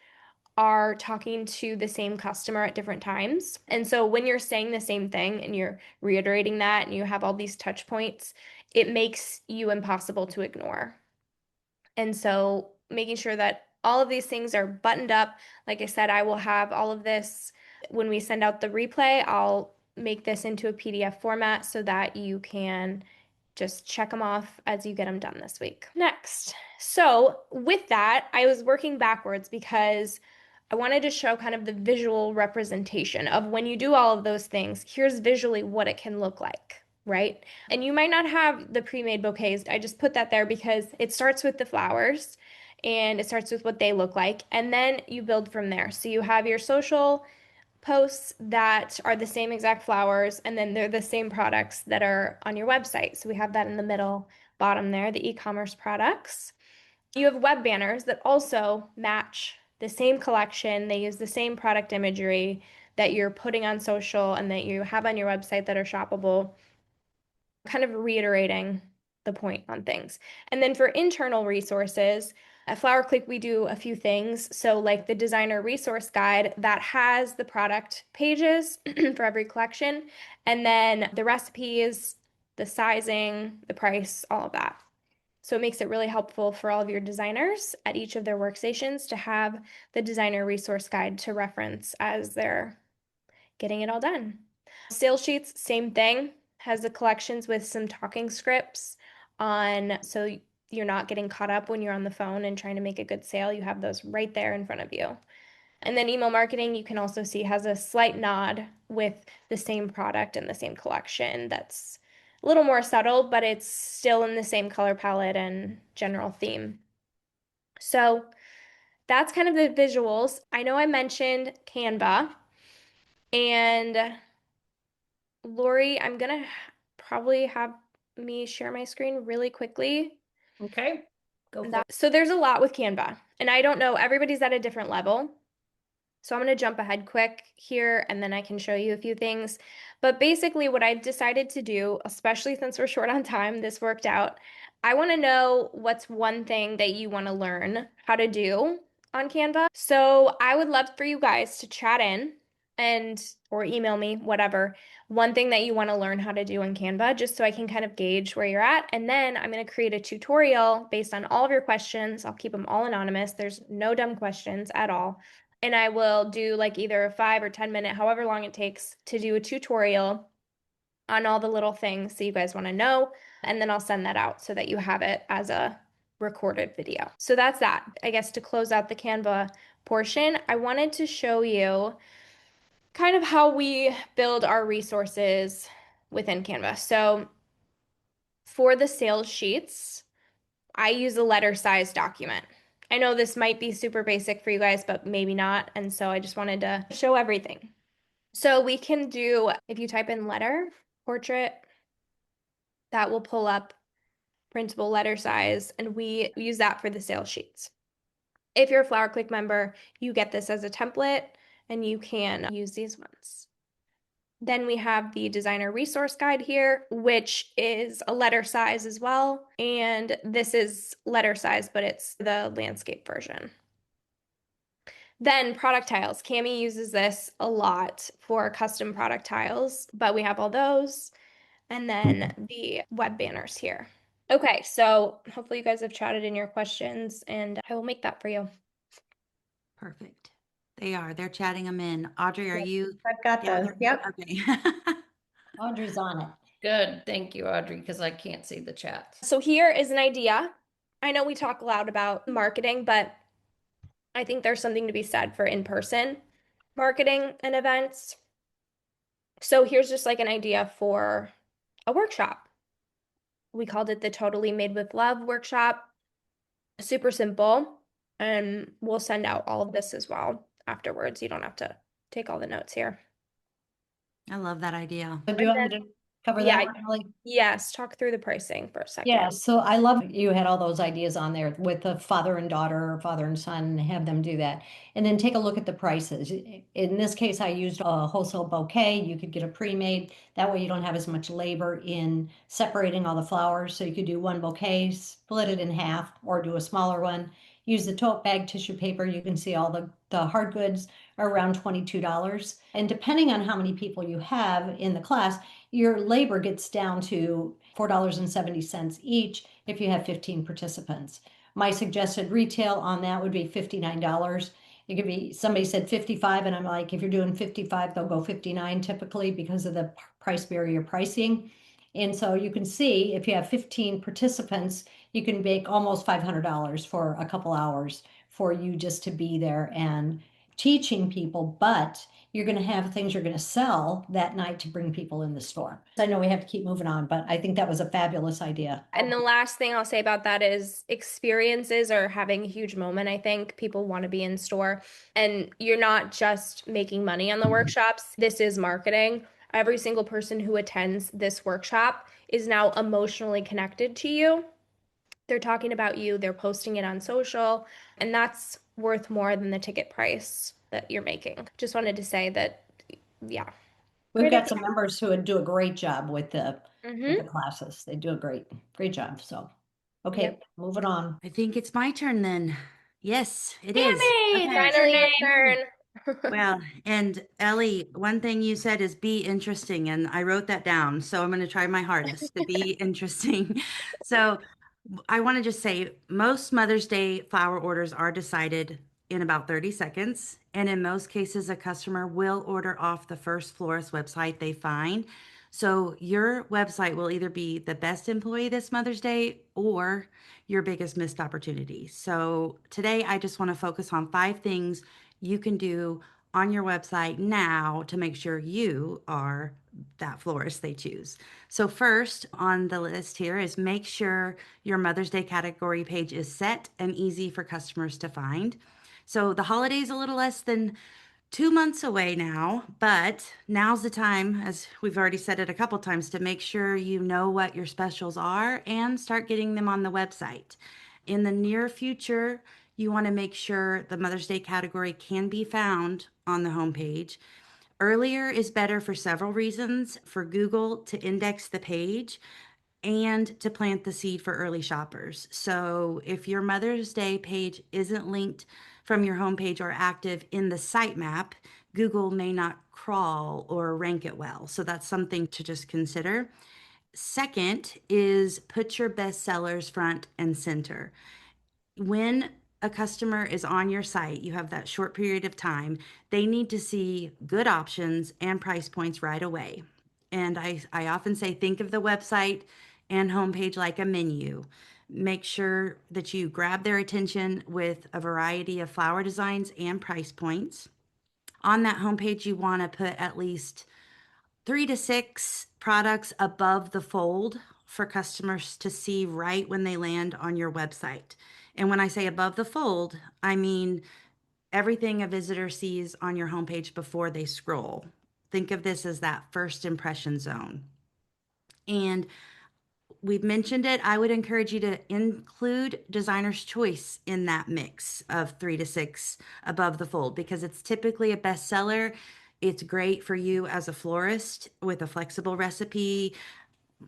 are talking to the same customer at different times. And so when you're saying the same thing and you're reiterating that and you have all these touch points, it makes you impossible to ignore. And so making sure that all of these things are buttoned up. Like I said, I will have all of this when we send out the replay. I'll make this into a PDF format so that you can just check them off as you get them done this week. Next. So with that, I was working backwards because I wanted to show kind of the visual representation of when you do all of those things, here's visually what it can look like, right? And you might not have the pre-made bouquets. I just put that there because it starts with the flowers and it starts with what they look like. And then you build from there. So you have your social posts that are the same exact flowers, and then they're the same products that are on your website. So we have that in the middle bottom there, the e-commerce products. You have web banners that also match the same collection. They use the same product imagery that you're putting on social and that you have on your website that are shoppable, kind of reiterating the point on things. And then for internal resources, at Flower Click, we do a few things. So, like the designer resource guide that has the product pages for every collection, and then the recipes, the sizing, the price, all of that. So, it makes it really helpful for all of your designers at each of their workstations to have the designer resource guide to reference as they're getting it all done. Sales sheets, same thing, has the collections with some talking scripts on, so you're not getting caught up when you're on the phone and trying to make a good sale. You have those right there in front of you. And then email marketing, you can also see has a slight nod with the same product and the same collection that's a little more subtle, but it's still in the same color palette and general theme. So that's kind of the visuals. I know I mentioned Canva, and Lori, I'm gonna probably have me share my screen really quickly. Okay, go for it. So there's a lot with Canva, and I don't know, everybody's at a different level. So I'm going to jump ahead quick here and then I can show you a few things. But basically what I decided to do, especially since we're short on time, this worked out. I want to know what's one thing that you want to learn how to do on Canva. So I would love for you guys to chat in and or email me, whatever, one thing that you want to learn how to do on Canva, just so I can kind of gauge where you're at. And then I'm going to create a tutorial based on all of your questions. I'll keep them all anonymous. There's no dumb questions at all. And I will do like either a 5 or 10 minute, however long it takes to do a tutorial on all the little things that you guys want to know. And then I'll send that out so that you have it as a recorded video. So that's that. I guess to close out the Canva portion, I wanted to show you kind of how we build our resources within Canva. So for the sales sheets, I use a letter size document. I know this might be super basic for you guys, but maybe not. And so I just wanted to show everything. So we can do, if you type in letter, portrait, that will pull up printable letter size, and we use that for the sales sheets. If you're a Flower Click member, you get this as a template and you can use these ones. Then we have the designer resource guide here, which is a letter size as well. And this is letter size, but it's the landscape version. Then product tiles. Cami uses this a lot for custom product tiles, but we have all those. And then the web banners here. Okay, so hopefully you guys have chatted in your questions and I will make that for you. Perfect. They are. They're chatting them in. Audrey, are you? I've got Yeah, those. Yep. Okay. Audrey's on it. Good, thank you, Audrey, because I can't see the chat. So here is an idea. I know we talk a lot about marketing, but I think there's something to be said for in-person marketing and events. So here's just like an idea for a workshop. We called it the Totally Made with Love workshop. Super simple. And we'll send out all of this as well afterwards. You don't have to take all the notes here. I love that idea. So do you want me to cover Yeah, that, Molly? Yes, talk through the pricing for a second. Yeah, so I love you had all those ideas on there with the father and daughter or father and son, and have them do that. And then take a look at the prices. In this case, I used a wholesale bouquet. You could get a pre-made. That way you don't have as much labor in separating all the flowers. So you could do one bouquet, split it in half, or do a smaller one. Use the tote bag tissue paper. You can see all the hard goods are around $22. And depending on how many people you have in the class, your labor gets down to $4.70 each if you have 15 participants. My suggested retail on that would be $59. It could be, somebody said 55, and I'm like, if you're doing 55, they'll go 59 typically because of the price barrier pricing. And so you can see if you have 15 participants, you can make almost $500 for a couple hours for you just to be there and teaching people, but you're going to have things you're going to sell that night to bring people in the store. I know we have to keep moving on, but I think that was a fabulous idea. And the last thing I'll say about that is experiences are having a huge moment. I think people want to be in store, and you're not just making money on the workshops. This is marketing. Every single person who attends this workshop is now emotionally connected to you. They're talking about you, they're posting it on social, and that's worth more than the ticket price that you're making. Just wanted to say that, yeah. We've Great got idea. some members who would do a great job with the Mm-hmm. classes. They do a great job. So, okay, Yep. moving on. I think it's my turn then. Yes, it Tammy, is. it's Okay. finally your turn. Well, and Ellie, one thing you said is be interesting, and I wrote that down. So I'm going to try my hardest to be interesting. So I want to just say most Mother's Day flower orders are decided in about 30 seconds. And in most cases, a customer will order off the first florist website they find. So your website will either be the best employee this Mother's Day or your biggest missed opportunity. So today, I just want to focus on 5 things you can do on your website now to make sure you are that florist they choose. So, first on the list here is make sure your Mother's Day category page is set and easy for customers to find. So, the holiday's a little less than 2 months away now, but now's the time, as we've already said it a couple times, to make sure you know what your specials are and start getting them on the website. In the near future, you want to make sure the Mother's Day category can be found on the homepage. Earlier is better for several reasons: for Google to index the page and to plant the seed for early shoppers. So if your Mother's Day page isn't linked from your homepage or active in the sitemap, Google may not crawl or rank it well. So that's something to just consider. Second is put your best sellers front and center. When a customer is on your site, you have that short period of time, they need to see good options and price points right away. And I often say, think of the website and homepage like a menu. Make sure that you grab their attention with a variety of flower designs and price points. On that homepage, you want to put at least 3 to 6 products above the fold for customers to see right when they land on your website. And when I say above the fold, I mean everything a visitor sees on your homepage before they scroll. Think of this as that first impression zone. And we've mentioned it. I would encourage you to include designer's choice in that mix of 3 to 6 above the fold because it's typically a bestseller. It's great for you as a florist with a flexible recipe,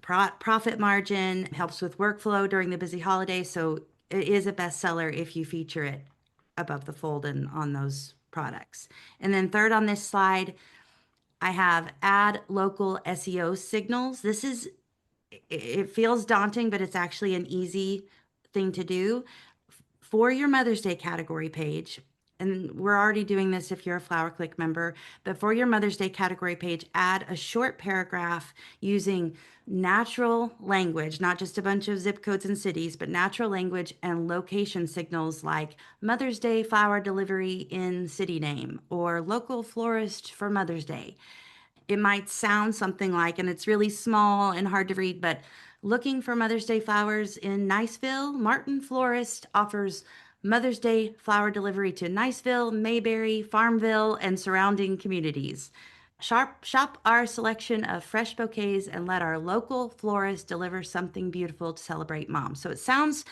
profit margin, helps with workflow during the busy holidays. So it is a bestseller if you feature it above the fold and on those products. And then third on this slide, I have add local SEO signals. It feels daunting, but it's actually an easy thing to do for your Mother's Day category page. And we're already doing this if you're a Flower Click member, but for your Mother's Day category page, add a short paragraph using natural language, not just a bunch of zip codes and cities, but natural language and location signals like Mother's Day flower delivery in city name or local florist for Mother's Day. It might sound something like, and it's really small and hard to read, but looking for Mother's Day flowers in Niceville, Martin Florist offers Mother's Day flower delivery to Niceville, Mayberry, Farmville, and surrounding communities. Shop our selection of fresh bouquets and let our local florist deliver something beautiful to celebrate mom. So it sounds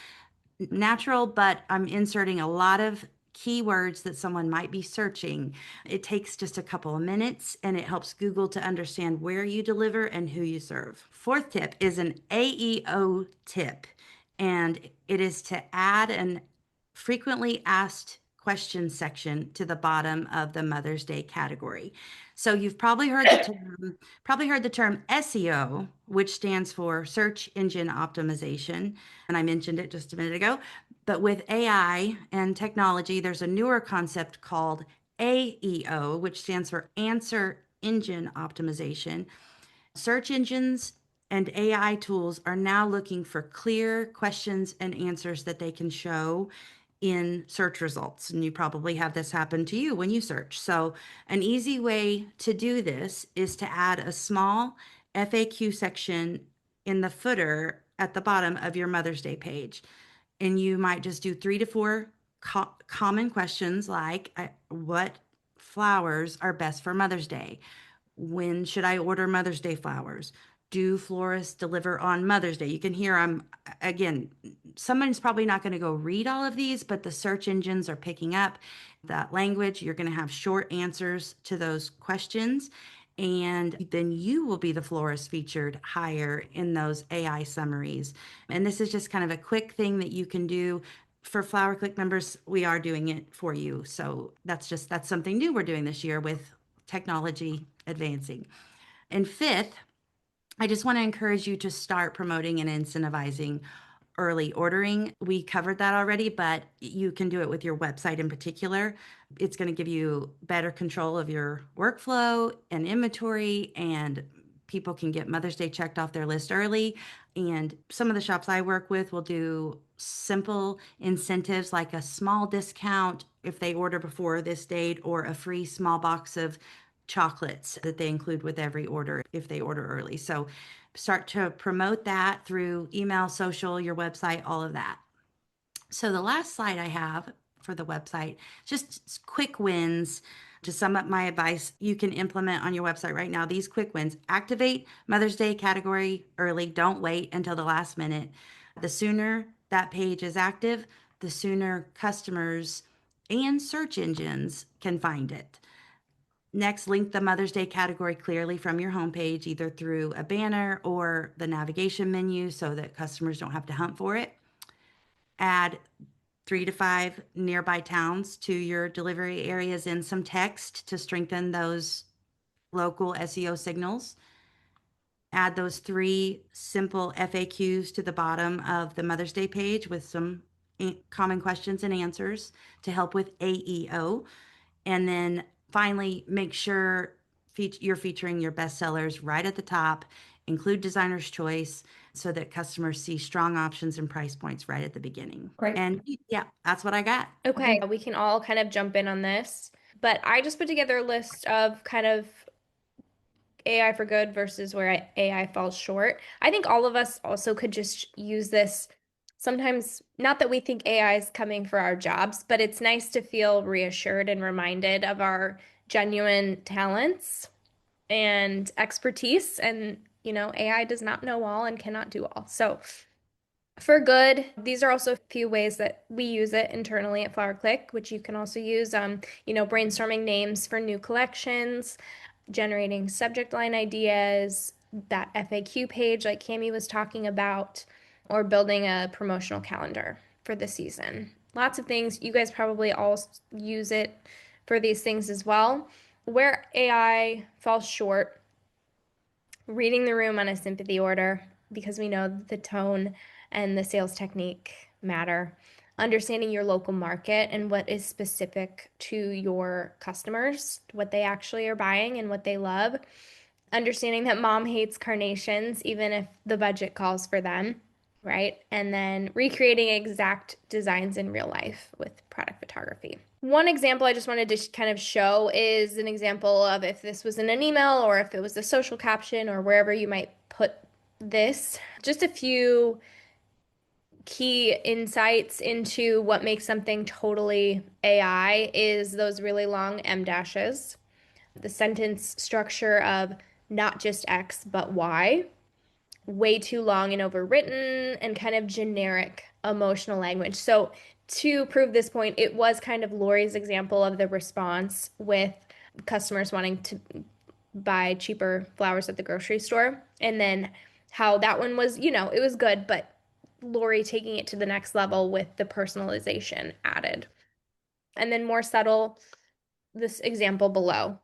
natural, but I'm inserting a lot of keywords that someone might be searching. It takes just a couple of minutes and it helps Google to understand where you deliver and who you serve. Fourth tip is an AEO tip, and it is to add an frequently asked questions section to the bottom of the Mother's Day category. So you've probably heard the term SEO, which stands for search engine optimization, and I mentioned it just a minute ago. But with AI and technology, there's a newer concept called AEO, which stands for answer engine optimization. Search engines and AI tools are now looking for clear questions and answers that they can show in search results. And you probably have this happen to you when you search. So, an easy way to do this is to add a small FAQ section in the footer at the bottom of your Mother's Day page. And you might just do 3 to 4 common questions like what flowers are best for Mother's Day? When should I order Mother's Day flowers? Do florists deliver on Mother's Day? You can hear again, someone's probably not going to go read all of these, but the search engines are picking up that language. You're going to have short answers to those questions. And then you will be the florist featured higher in those AI summaries. And this is just kind of a quick thing that you can do. For Flower Click members, we are doing it for you. So that's something new we're doing this year with technology advancing. And fifth, I just want to encourage you to start promoting and incentivizing early ordering. We covered that already, but you can do it with your website in particular. It's going to give you better control of your workflow and inventory, and people can get Mother's Day checked off their list early. And some of the shops I work with will do simple incentives like a small discount if they order before this date, or a free small box of chocolates that they include with every order if they order early. So start to promote that through email, social, your website, all of that. So the last slide I have for the website, just quick wins. To sum up my advice, you can implement on your website right now these quick wins. Activate Mother's Day category early. Don't wait until the last minute. The sooner that page is active, the sooner customers and search engines can find it. Next, link the Mother's Day category clearly from your homepage, either through a banner or the navigation menu so that customers don't have to hunt for it. Add 3 to 5 nearby towns to your delivery areas in some text to strengthen those local SEO signals. Add those 3 simple FAQs to the bottom of the Mother's Day page with some common questions and answers to help with AEO. And then finally, make sure you're featuring your bestsellers right at the top. Include designer's choice so that customers see strong options and price points right at the beginning. Great. And yeah, that's what I got. Okay, we can all kind of jump in on this, but I just put together a list of kind of AI for good versus where AI falls short. I think all of us also could just use this sometimes, not that we think AI is coming for our jobs, but it's nice to feel reassured and reminded of our genuine talents and expertise. And, AI does not know all and cannot do all. So, for good, these are also a few ways that we use it internally at Flower Click, which you can also use, brainstorming names for new collections, generating subject line ideas, that FAQ page like Cami was talking about, or building a promotional calendar for the season. Lots of things. You guys probably all use it for these things as well. Where AI falls short, reading the room on a sympathy order, because we know the tone and the sales technique matter. Understanding your local market and what is specific to your customers, what they actually are buying and what they love. Understanding that mom hates carnations, even if the budget calls for them, right? And then recreating exact designs in real life with product photography. One example I just wanted to kind of show is an example of if this was in an email or if it was a social caption or wherever you might put this. Just a few key insights into what makes something totally AI is those really long em dashes, the sentence structure of not just X, but Y, way too long and overwritten, and kind of generic emotional language. So to prove this point, it was kind of Lori's example of the response with customers wanting to buy cheaper flowers at the grocery store, and then how that one was, it was good, but Lori taking it to the next level with the personalization added. And then more subtle, this example below,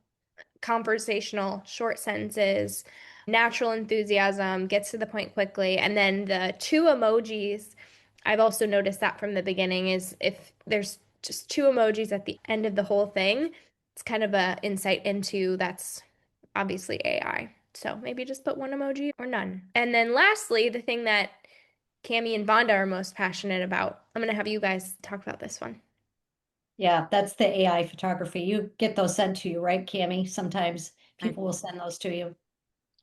conversational, short sentences, natural enthusiasm, gets to the point quickly. And then the 2 emojis, I've also noticed that from the beginning, is if there's just 2 emojis at the end of the whole thing, it's kind of a insight into that's obviously AI. So maybe just put 1 emoji or none. And then lastly, the thing that Cami and Vonda are most passionate about. I'm going to have you guys talk about this one. Yeah, that's the AI photography. You get those sent to you, right, Cami? Sometimes I, people will send those to you.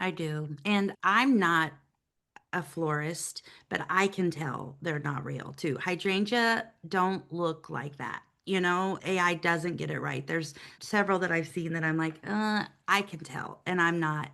I do. And I'm not a florist, but I can tell they're not real too. Hydrangea don't look like that. You know, AI doesn't get it right. There's several that I've seen that I'm like, I can tell. And I'm not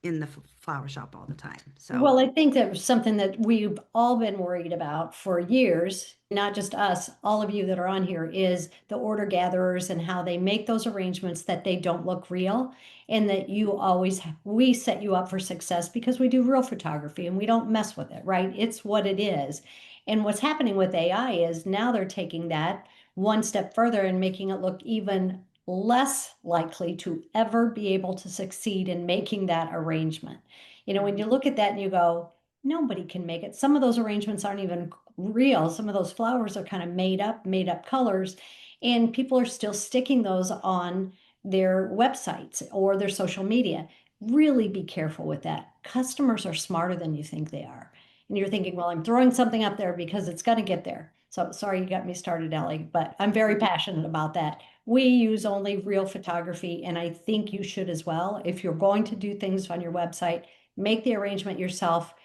in the flower shop all the time. So, Well, I think that was something that we've all been worried about for years, not just us, all of you that are on here, is the order gatherers and how they make those arrangements that they don't look real. And that you always, we set you up for success because we do real photography and we don't mess with it, right? It's what it is. And what's happening with AI is now they're taking that one step further and making it look even less likely to ever be able to succeed in making that arrangement. You know, when you look at that and you go, nobody can make it. Some of those arrangements aren't even real. Some of those flowers are kind of made up colors, and people are still sticking those on their websites or their social media. Really be careful with that. Customers are smarter than you think they are. And you're thinking, well, I'm throwing something up there because it's going to get there. So sorry you got me started, Ellie, but I'm very passionate about that. We use only real photography, and I think you should as well. If you're going to do things on your website, make the arrangement yourself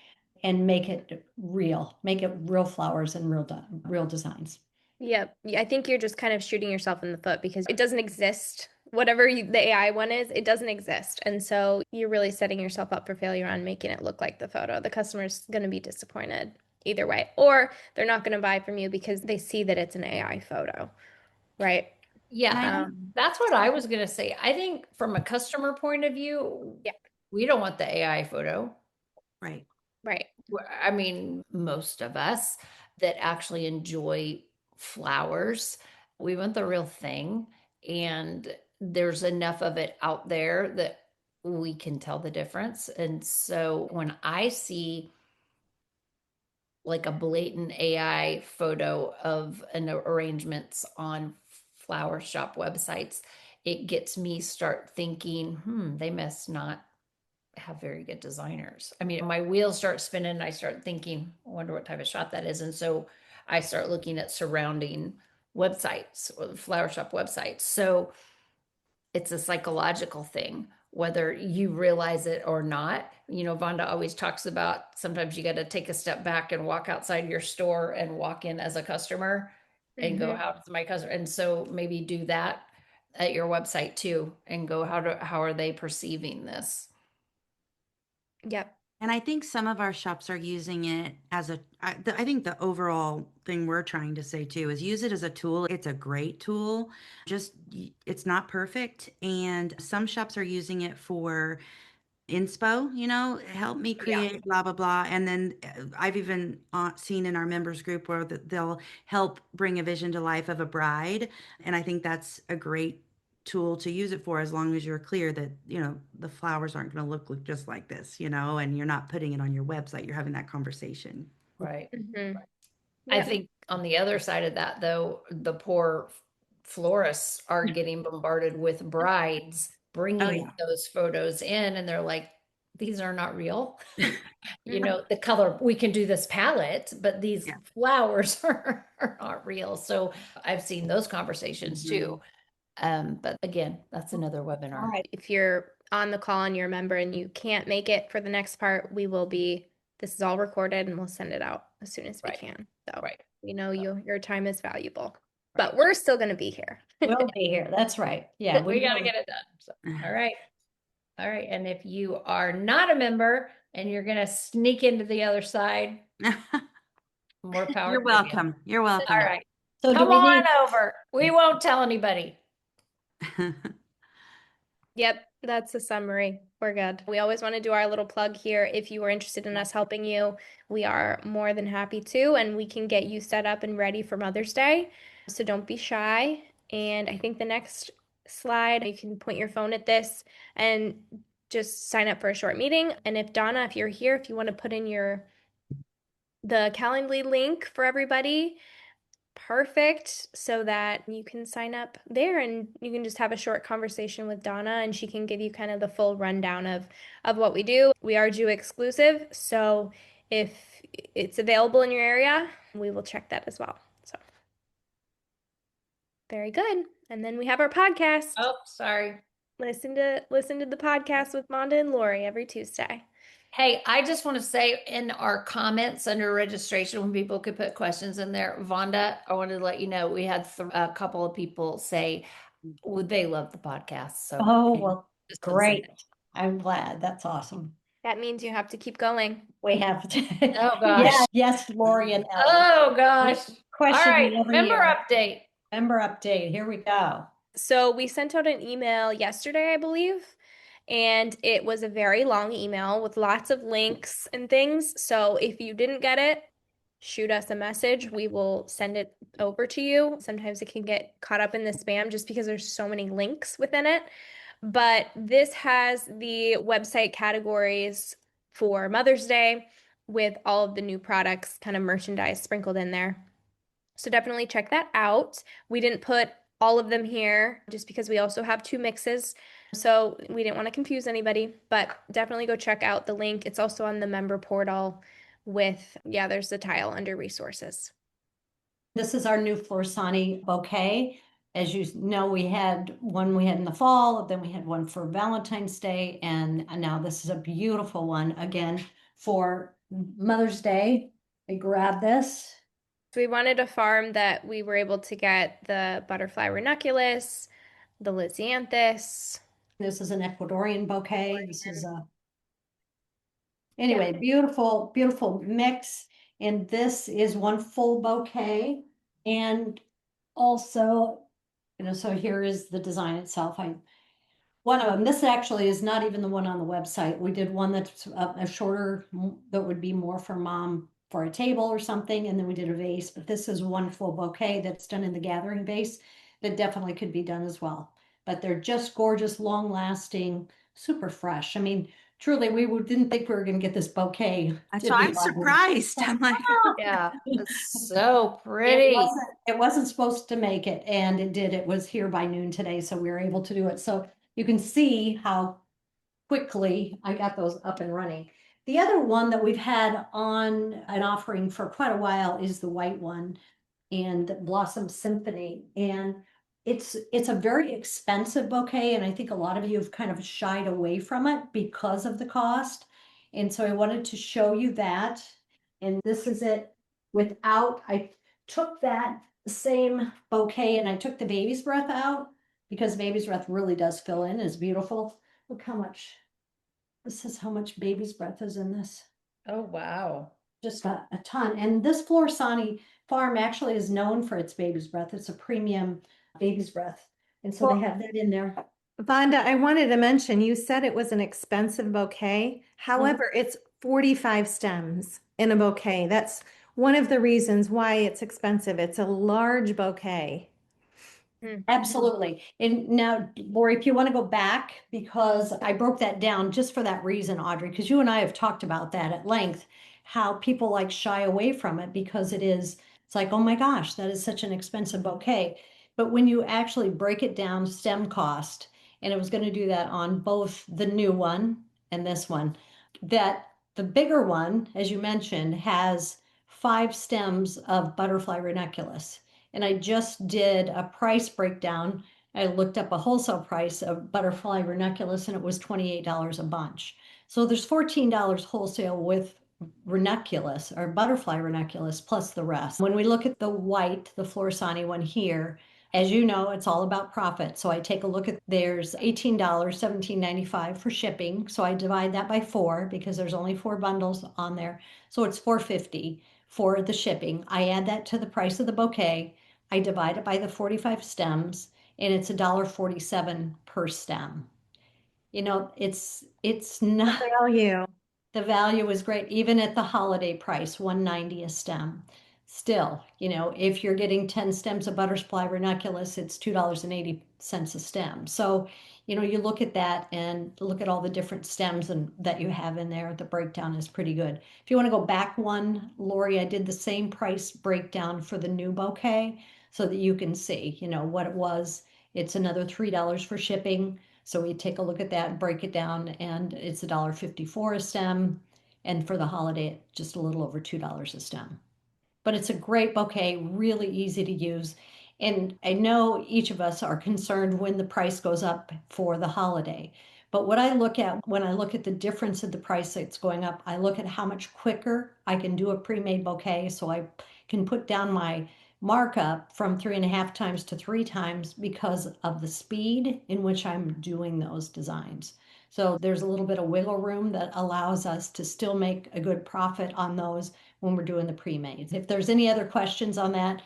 and make it real. Make it real flowers and real designs. Yep. Yeah, I think you're just kind of shooting yourself in the foot because it doesn't exist. Whatever the AI one is, it doesn't exist. And so you're really setting yourself up for failure on making it look like the photo. The customer's going to be disappointed either way, or they're not going to buy from you because they see that it's an AI photo, right? and I Yeah, think, that's what I was gonna say. I think from a customer point of view, Yeah. we don't want the AI photo. right. Right. I mean, most of us that actually enjoy flowers, we want the real thing. And there's enough of it out there that we can tell the difference. And so when I see like a blatant AI photo of an arrangements on flower shop websites, it gets me start thinking, they must not have very good designers. I mean, my wheels start spinning and I start thinking, I wonder what type of shop that is. And so I start looking at surrounding websites or flower shop websites. So it's a psychological thing, whether you realize it or not. You know, Vonda always talks about sometimes you got to take a step back and walk outside your store and walk in as a customer and go, Mhm. how's my customer? And so maybe do that at your website too and go, how are they perceiving this? Yep. And I think some of our shops are using it as I think the overall thing we're trying to say too is use it as a tool. It's a great tool. It's not perfect. And some shops are using it for inspo, you know, help me Yeah. create blah, blah, blah. And then I've even seen in our members group where they'll help bring a vision to life of a bride. And I think that's a great tool to use it for as long as you're clear that, you know, the flowers aren't going to look just like this, you know, and you're not putting it on your website. You're having that conversation. Right. Mhm. I Yep. think on the other side of that, though, the poor florists are getting bombarded with brides Oh, bringing yeah. those photos in, and they're like, these are not real. You Mhm. know, the color, we can do this palette, but these Yeah. flowers are not real. So I've seen those conversations too. Mhm. But again, that's another All webinar. right. If you're on the call and you're a member and you can't make it for the next part, this is all recorded and we'll send it out as soon as we Right. can. So Right. we know your time is valuable, Right. but we're still going to be here. We'll be here. That's right. Yeah, We got to get it done. So, all right. All right. And if you are not a member and you're going to sneak into the other side, more power You're to you. welcome. You're All welcome. right. So do Come we on need, over. We won't tell anybody. Yep, that's the summary. We're good. We always want to do our little plug here. If you are interested in us helping you, we are more than happy to, and we can get you set up and ready for Mother's Day. So don't be shy. And I think the next slide, you can point your phone at this and just sign up for a short meeting. And if Donna, if you're here, if you want to put in the Calendly link for everybody, perfect, so that you can sign up there and you can just have a short conversation with Donna and she can give you kind of the full rundown of what we do. We are Jew exclusive, so if it's available in your area, we will check that as well. So very good. And then we have our podcast. Oh, sorry. Listen to the podcast with Monda and Lori every Tuesday. Hey, I just want to say in our comments under registration, when people could put questions in there, Vonda, I wanted to let you know we had a couple of people say they love the podcast. So, Oh, well, just wanna say great. I'm glad. That's awesome. That means you have to keep going. We have to. Oh, gosh. Yeah, yes, Lori and Ellen. Oh gosh. All Question right, me every member year. update. Member update. Here we go. So we sent out an email yesterday, I believe, and it was a very long email with lots of links and things. So if you didn't get it, shoot us a message. We will send it over to you. Sometimes it can get caught up in the spam just because there's so many links within it. But this has the website categories for Mother's Day with all of the new products, kind of merchandise sprinkled in there. So definitely check that out. We didn't put all of them here just because we also have 2 mixes. So we didn't want to confuse anybody, but definitely go check out the link. It's also on the member portal with, there's the tile under resources. This is our new Florsani bouquet. As you know, we had one we had in the fall, then we had one for Valentine's Day, and now this is a beautiful one again for Mother's Day. I grabbed this. So we wanted a farm that we were able to get the butterfly ranunculus, the lisianthus. This is an Ecuadorian bouquet. This is a anyway, beautiful, beautiful mix. And this is one full bouquet. And also, so here is the design itself. One of them, this actually is not even the one on the website. We did one that's a shorter, that would be more for mom for a table or something. And then we did a vase, but this is one full bouquet that's done in the gathering vase that definitely could be done as well. But they're just gorgeous, long lasting, super fresh. I mean, truly, didn't think we were going to get this bouquet. So I'm surprised. I'm like, Yeah, it's so It pretty. wasn't supposed to make it, and it did. It was here by noon today, so we were able to do it. So you can see how quickly I got those up and running. The other one that we've had on an offering for quite a while is the white one and Blossom Symphony. And it's a very expensive bouquet, and I think a lot of you have kind of shied away from it because of the cost. And so I wanted to show you that. And this is it without, I took that same bouquet and I took the baby's breath out because baby's breath really does fill in, is beautiful. Look how much, this is how much baby's breath is in this. Oh, wow. Just a ton. And this Florsani farm actually is known for its baby's breath. It's a premium baby's breath. And so Well, they have that in there. Vonda, I wanted to mention, you said it was an expensive bouquet. However, it's 45 stems in a bouquet. That's one of the reasons why it's expensive. It's a large bouquet. Absolutely. And now, Lori, if you want to go back, because I broke that down just for that reason, Audrey, because you and I have talked about that at length, how people like shy away from it because it's like, oh my gosh, that is such an expensive bouquet. But when you actually break it down, stem cost, and it was going to do that on both the new one and this one, that the bigger one, as you mentioned, has 5 stems of butterfly ranunculus. And I just did a price breakdown. I looked up a wholesale price of butterfly ranunculus and it was $28 a bunch. So there's $14 wholesale with ranunculus or butterfly ranunculus plus the rest. When we look at the white, the Florsani one here, as you know, it's all about profit. So I take a look at there's $18, $17.95 for shipping. So I divide that by 4 because there's only 4 bundles on there. So it's $4.50 for the shipping. I add that to the price of the bouquet. I divide it by the 45 stems and it's $1.47 per stem. It's not Value. the value is great, even at the holiday price, $1.90 a stem. Still, if you're getting 10 stems of butterfly ranunculus, it's $2.80 a stem. So, you look at that and look at all the different stems that you have in there. The breakdown is pretty good. If you want to go back one, Lori, I did the same price breakdown for the new bouquet so that you can see, what it was. It's another $3 for shipping. So we take a look at that and break it down, and it's $1.54 a stem and for the holiday, just a little over $2 a stem. But it's a great bouquet, really easy to use. And I know each of us are concerned when the price goes up for the holiday. But what I look at when I look at the difference in the price that's going up, I look at how much quicker I can do a pre-made bouquet. So I can put down my markup from 3.5 times to 3 times because of the speed in which I'm doing those designs. So there's a little bit of wiggle room that allows us to still make a good profit on those when we're doing the pre-mades. If there's any other questions on that,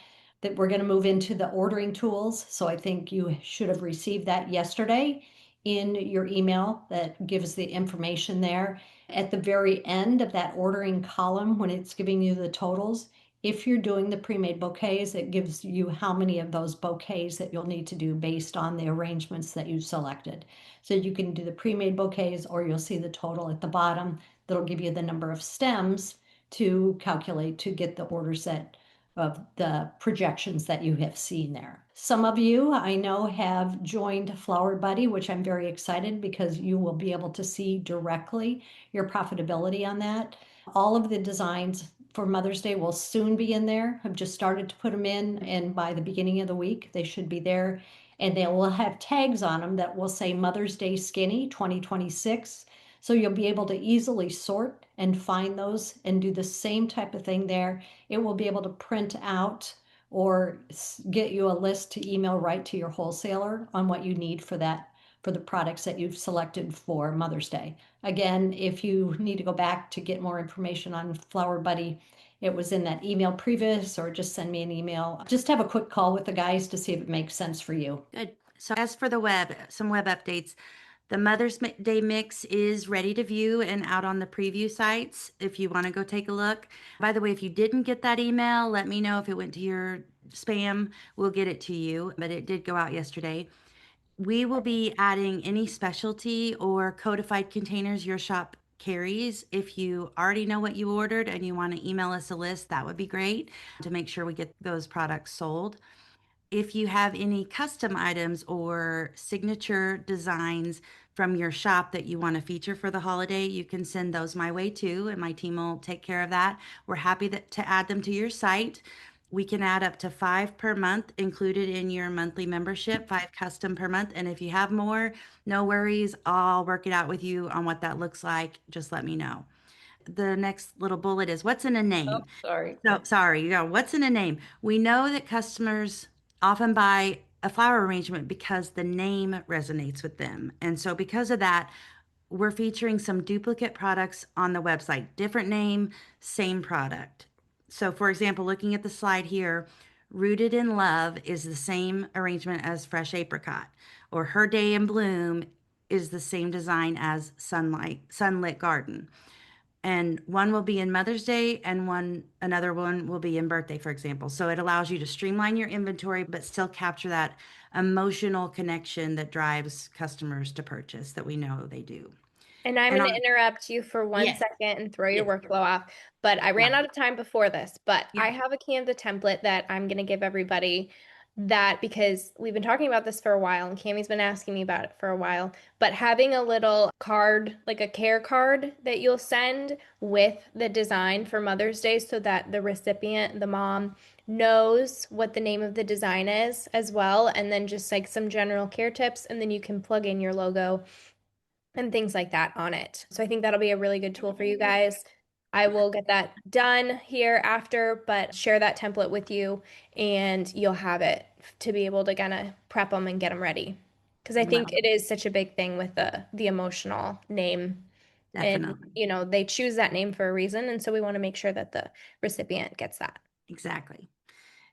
we're going to move into the ordering tools. So I think you should have received that yesterday in your email that gives the information there. At the very end of that ordering column, when it's giving you the totals, if you're doing the pre-made bouquets, it gives you how many of those bouquets that you'll need to do based on the arrangements that you've selected. So you can do the pre-made bouquets, or you'll see the total at the bottom. That'll give you the number of stems to calculate to get the order set of the projections that you have seen there. Some of you I know have joined Flower Buddy, which I'm very excited because you will be able to see directly your profitability on that. All of the designs for Mother's Day will soon be in there. I've just started to put them in, and by the beginning of the week, they should be there. And they will have tags on them that will say Mother's Day Skinny 2026. So you'll be able to easily sort and find those and do the same type of thing there. It will be able to print out or get you a list to email right to your wholesaler on what you need for that, for the products that you've selected for Mother's Day. Again, if you need to go back to get more information on Flower Buddy, it was in that email previous, or just send me an email. Just have a quick call with the guys to see if it makes sense for you. Good. So as for the web, some web updates. The Mother's Day mix is ready to view and out on the preview sites if you want to go take a look. By the way, if you didn't get that email, let me know if it went to your spam. We'll get it to you, but it did go out yesterday. We will be adding any specialty or codified containers your shop carries. If you already know what you ordered and you want to email us a list, that would be great to make sure we get those products sold. If you have any custom items or signature designs from your shop that you want to feature for the holiday, you can send those my way too, and my team will take care of that. We're happy to add them to your site. We can add up to 5 per month included in your monthly membership, 5 custom per month. And if you have more, no worries. I'll work it out with you on what that looks like. Just let me know. The next little bullet is what's in a name? Sorry. So sorry, what's in a name? We know that customers often buy a flower arrangement because the name resonates with them. And so because of that, we're featuring some duplicate products on the website, different name, same product. So for example, looking at the slide here, Rooted in Love is the same arrangement as Fresh Apricot, or Her Day in Bloom is the same design as Sunlit Garden. And one will be in Mother's Day and another one will be in birthday, for example. So it allows you to streamline your inventory but still capture that emotional connection that drives customers to purchase that we know they do. And I'm And going to interrupt you for one Yes. second and throw your Yes. workflow off. But I ran Yeah. out of time before this, but Yeah. I have a Canva template that I'm going to give everybody that because we've been talking about this for a while and Cammie's been asking me about it for a while. But having a little card, like a care card that you'll send with the design for Mother's Day so that the recipient, the mom, knows what the name of the design is as well. And then just like some general care tips. And then you can plug in your logo and things like that on it. So I think that'll be a really good tool for you guys. I will get that done here after, but share that template with you and you'll have it to be able to kind of prep them and get them ready. Because I think it is such a big thing with the emotional name. And, Definitely. you know, they choose that name for a reason. And so we want to make sure that the recipient gets that. Exactly.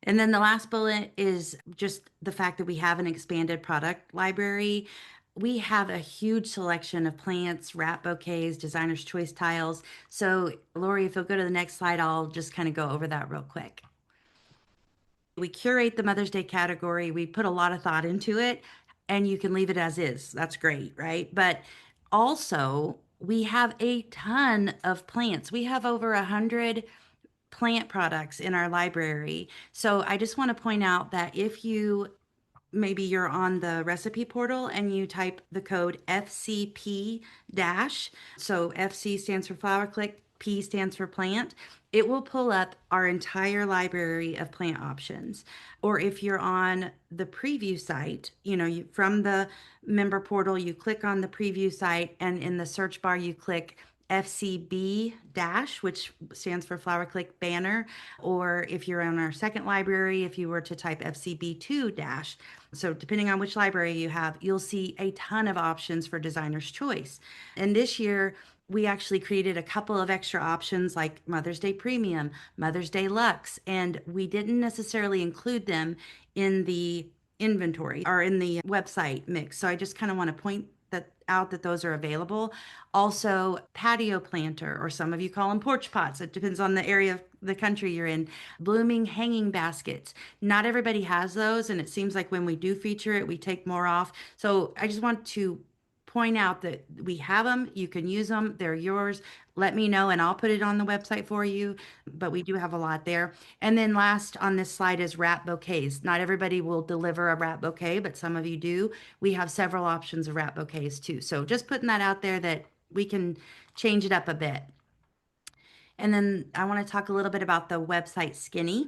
And then the last bullet is just the fact that we have an expanded product library. We have a huge selection of plants, wrap bouquets, designer's choice tiles. So, Lori, if you'll go to the next slide, I'll just kind of go over that real quick. We curate the Mother's Day category. We put a lot of thought into it, and you can leave it as is. That's great, right? But also, we have a ton of plants. We have over 100 plant products in our library. So I just want to point out that if maybe you're on the recipe portal and you type the code FCP dash, so FC stands for flower click P stands for plant, it will pull up our entire library of plant options. Or if you're on the preview site, from the member portal, you click on the preview site, and in the search bar, you click FCB dash, which stands for Flower Click Banner. Or if you're on our second library, if you were to type FCB2 dash. So depending on which library you have, you'll see a ton of options for designer's choice. And this year, we actually created a couple of extra options like Mother's Day Premium, Mother's Day Luxe, and we didn't necessarily include them in the inventory or in the website mix. So I just kind of want to point that out that those are available. Also, patio planter, or some of you call them porch pots. It depends on the area of the country you're in. Blooming hanging baskets. Not everybody has those, and it seems like when we do feature it, we take more off. So I just want to point out that we have them. You can use them. They're yours. Let me know and I'll put it on the website for you. But we do have a lot there. And then last on this slide is wrap bouquets. Not everybody will deliver a wrap bouquet, but some of you do. We have several options of wrap bouquets too. So just putting that out there that we can change it up a bit. And then I want to talk a little bit about the website Skinny.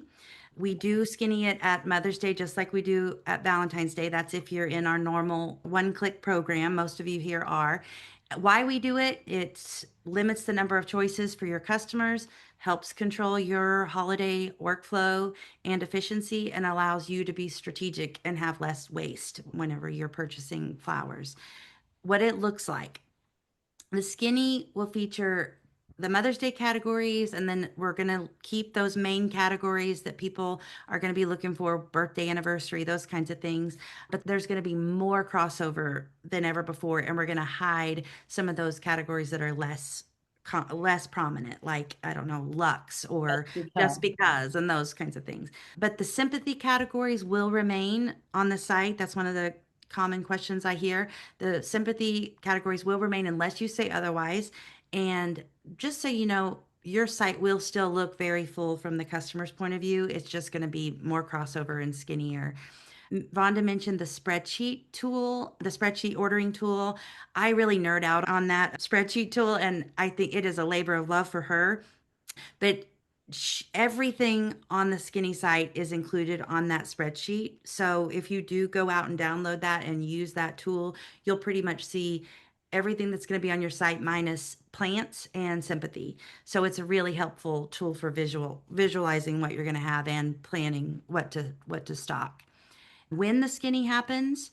We do skinny it at Mother's Day, just like we do at Valentine's Day. That's if you're in our normal one-click program. Most of you here are. Why we do it, it limits the number of choices for your customers, helps control your holiday workflow and efficiency, and allows you to be strategic and have less waste whenever you're purchasing flowers. What it looks like. The skinny will feature the Mother's Day categories, and then we're going to keep those main categories that people are going to be looking for, birthday, anniversary, those kinds of things. But there's going to be more crossover than ever before, and we're going to hide some of those categories that are less prominent, like, I don't know, Lux or Just Because and those kinds of things. But the sympathy categories will remain on the site. That's one of the common questions I hear. The sympathy categories will remain unless you say otherwise. And just so you know, your site will still look very full from the customer's point of view. It's just going to be more crossover and skinnier. Vonda mentioned the spreadsheet tool, the spreadsheet ordering tool. I really nerd out on that spreadsheet tool, and I think it is a labor of love for her. But everything on the Skinny site is included on that spreadsheet. So if you do go out and download that and use that tool, you'll pretty much see everything that's going to be on your site minus plants and sympathy. So it's a really helpful tool for visualizing what you're going to have and planning what to stock. When the Skinny happens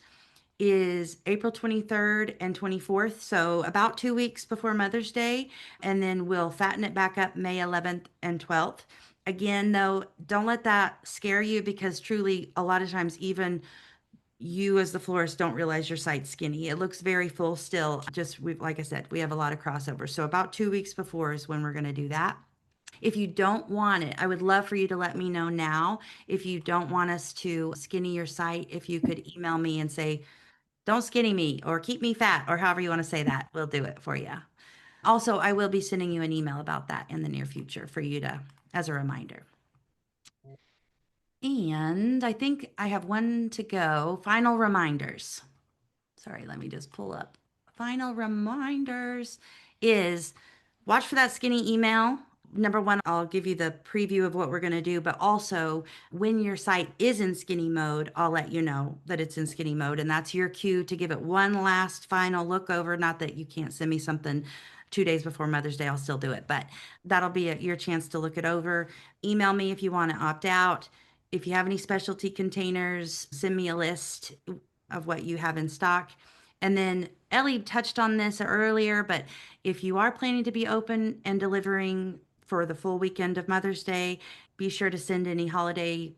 is April 23rd and 24th, so about 2 weeks before Mother's Day, and then we'll fatten it back up May 11th and 12th. Again, though, don't let that scare you, because truly a lot of times even you as the florist don't realize your site's skinny. It looks very full still. Just like I said, we have a lot of crossover. So about 2 weeks before is when we're going to do that. If you don't want it, I would love for you to let me know now. If you don't want us to skinny your site, if you could email me and say, don't skinny me or keep me fat, or however you want to say that, we'll do it for you. Also, I will be sending you an email about that in the near future for you to, as a reminder. And I think I have one to go. Final reminders. Sorry, let me just pull up. Final reminders is watch for that skinny email. Number one, I'll give you the preview of what we're going to do, but also when your site is in skinny mode, I'll let you know that it's in skinny mode. And that's your cue to give it one last final look over. Not that you can't send me something 2 days before Mother's Day, I'll still do it, but that'll be your chance to look it over. Email me if you want to opt out. If you have any specialty containers, send me a list of what you have in stock. And then Ellie touched on this earlier, but if you are planning to be open and delivering for the full weekend of Mother's Day, be sure to send any holiday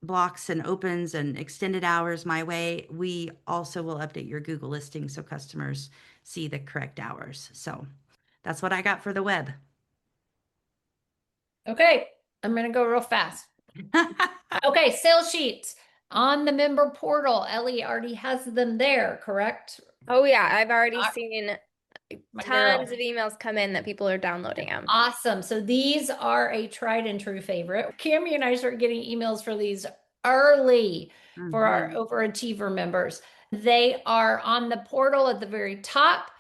blocks and opens and extended hours my way. We also will update your Google listing so customers see the correct hours. So that's what I got for the web. Okay, I'm going to go real fast. Okay, sales sheets on the member portal. Ellie already has them there, correct? Oh yeah, I've already Ah, seen my tons girl. of emails come in that people are downloading them. Awesome. So these are a tried and true favorite. Cammy and I start getting emails for these early for our overachiever members. They are on the portal at the very top.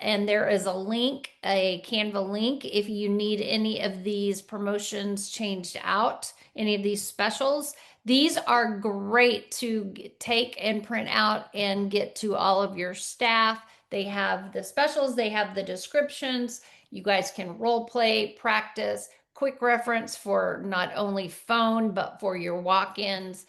And there is a link, a Canva link, if you need any of these promotions changed out, any of these specials. These are great to take and print out and get to all of your staff. They have the specials, they have the descriptions. You guys can role play, practice, quick reference for not only phone, but for your walk-ins.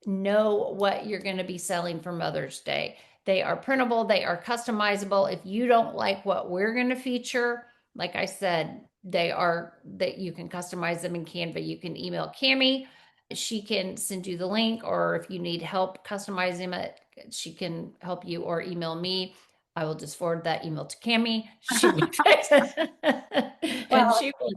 Know what you're going to be selling for Mother's Day. They are printable, they are customizable. If you don't like what we're going to feature, like I said, they are that you can customize them in Canva. You can email Cami. She can send you the link, or if you need help customizing it, she can help you, or email me. I will just forward that email to Cami. She will fix it. And Well, she will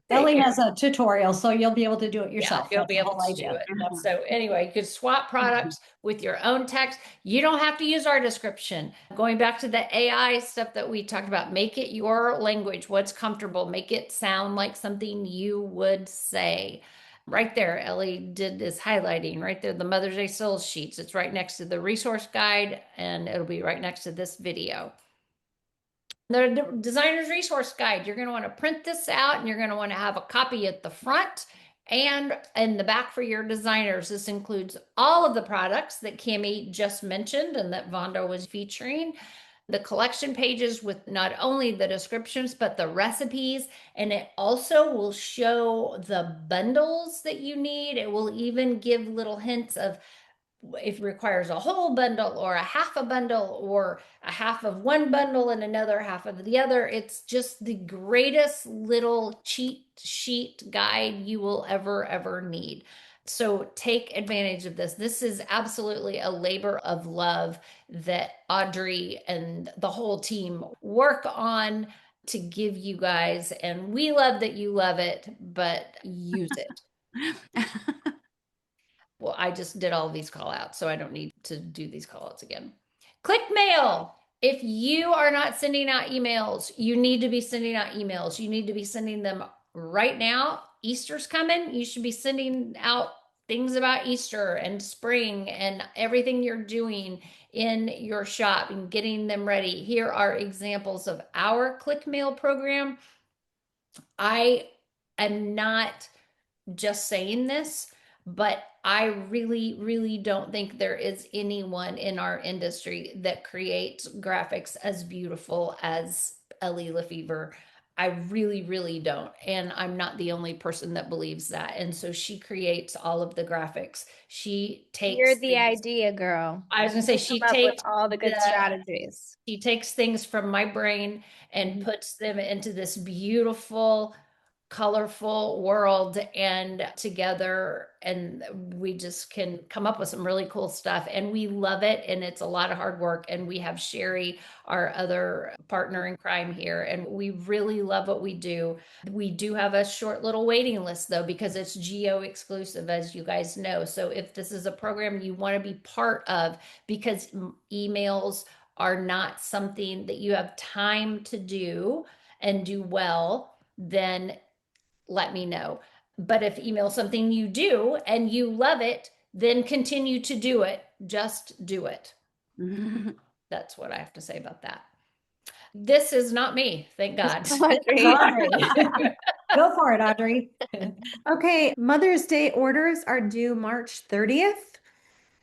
take Ellie care. has a tutorial, so you'll be able to do it Yeah, yourself. you'll That's be the able whole to do idea. it. Yep. So anyway, you could swap products with your own text. You don't have to use our description. Going back to the AI stuff that we talked about, make it your language, what's comfortable, make it sound like something you would say. Right there, Ellie did this highlighting right there, the Mother's Day sales sheets. It's right next to the resource guide, and it'll be right next to this video. The designer's resource guide, you're going to want to print this out, and you're going to want to have a copy at the front and in the back for your designers. This includes all of the products that Cami just mentioned and that Vonda was featuring, the collection pages with not only the descriptions, but the recipes. And it also will show the bundles that you need. It will even give little hints of if it requires a whole bundle or a half a bundle or a half of one bundle and another half of the other. It's just the greatest little cheat sheet guide you will ever need. So take advantage of this. This is absolutely a labor of love that Audrey and the whole team work on to give you guys. And we love that you love it, but use it. Well, I just did all these call outs, so I don't need to do these call outs again. Click mail. If you are not sending out emails, you need to be sending out emails. You need to be sending them right now. Easter's coming. You should be sending out things about Easter and spring and everything you're doing in your shop and getting them ready. Here are examples of our click mail program. I am not just saying this, but I really don't think there is anyone in our industry that creates graphics as beautiful as Ellie Lefevre. I really don't. And I'm not the only person that believes that. And so she creates all of the graphics. She You're takes the things, idea girl. I was gonna say, Come up with all the good strategies. she takes things from my brain and puts them into this beautiful colorful world and together, and we just can come up with some really cool stuff, and we love it, and it's a lot of hard work. And we have Sherry, our other partner in crime here, and we really love what we do. We do have a short little waiting list though, because it's geo exclusive, as you guys know. So if this is a program you want to be part of, because emails are not something that you have time to do and do well, then let me know. But if email something you do and you love it, then continue to do it. Just do it. That's what I have to say about that. This is not me, thank God. Audrey. Go for it, Audrey. Okay, Mother's Day orders are due March 30th.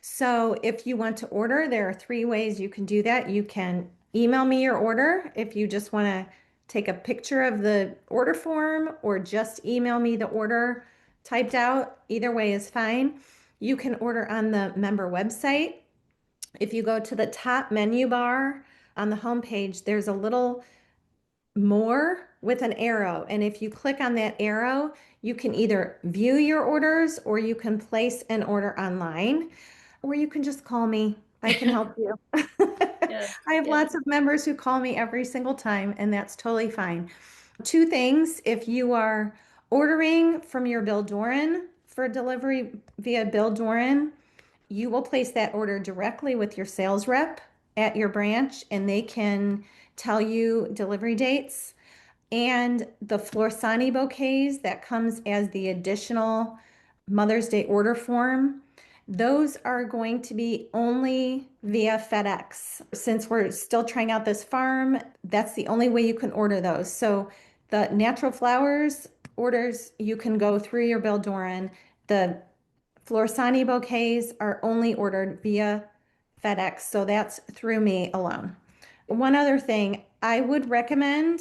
So if you want to order, there are 3 ways you can do that. You can email me your order if you just want to take a picture of the order form, or just email me the order typed out. Either way is fine. You can order on the member website. If you go to the top menu bar on the homepage, there's a little more with an arrow. And if you click on that arrow, you can either view your orders, or you can place an order online, or you can just call me. I can help you. Yes, I have yes. lots of members who call me every single time, and that's totally fine. 2 things: if you are ordering from your Bill Doran for delivery via Bill Doran, you will place that order directly with your sales rep at your branch, and they can tell you delivery dates. And the Florsani bouquets, that comes as the additional Mother's Day order form. Those are going to be only via FedEx. Since we're still trying out this farm, that's the only way you can order those. So the natural flowers orders, you can go through your Bill Doran. The Florisani bouquets are only ordered via FedEx, so that's through me alone. One other thing, I would recommend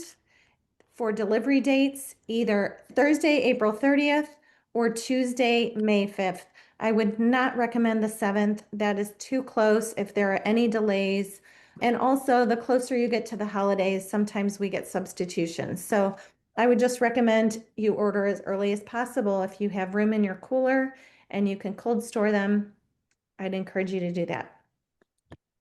for delivery dates either Thursday, April 30th or Tuesday, May 5th. I would not recommend the 7th. That is too close if there are any delays. And also, the closer you get to the holidays, sometimes we get substitutions. So I would just recommend you order as early as possible. If you have room in your cooler and you can cold store them, I'd encourage you to do that.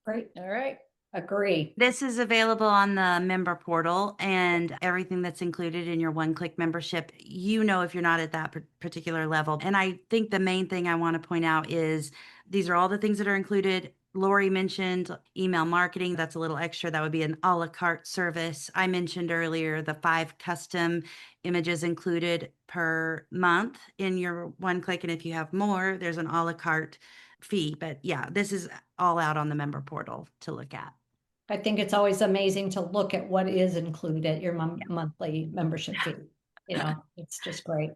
Great. All right. Agree. This is available on the member portal, and everything that's included in your one-click membership, you know, if you're not at that particular level. And I think the main thing I want to point out is these are all the things that are included. Lori mentioned email marketing. That's a little extra. That would be an a la carte service. I mentioned earlier the 5 custom images included per month in your one click. And if you have more, there's an a la carte fee. But yeah, this is all out on the member portal to look at. I think it's always amazing to look at what is included at your monthly membership fee. You know, it's just great.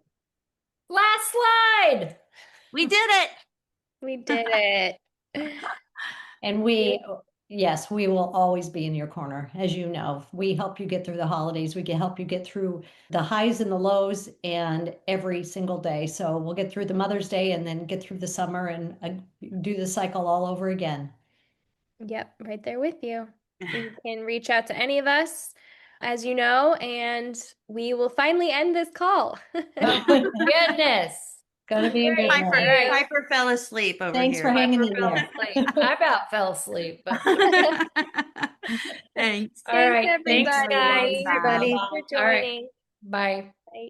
Last slide. We did it. We did it. And yes, we will always be in your corner. As you know, we help you get through the holidays. We can help you get through the highs and the lows and every single day. So we'll get through the Mother's Day and then get through the summer and do the cycle all over again. Yep, right there with you. You can reach out to any of us, as you know, and we will finally end this call. Oh my goodness. Gonna be a good Great. one. All right. Piper fell asleep over Thanks for here. hanging Piper in fell there. asleep. I about fell asleep. But Thanks. all right. Thanks, Thanks, everybody. guys. Everybody. Thanks for All right. joining. Bye. Bye.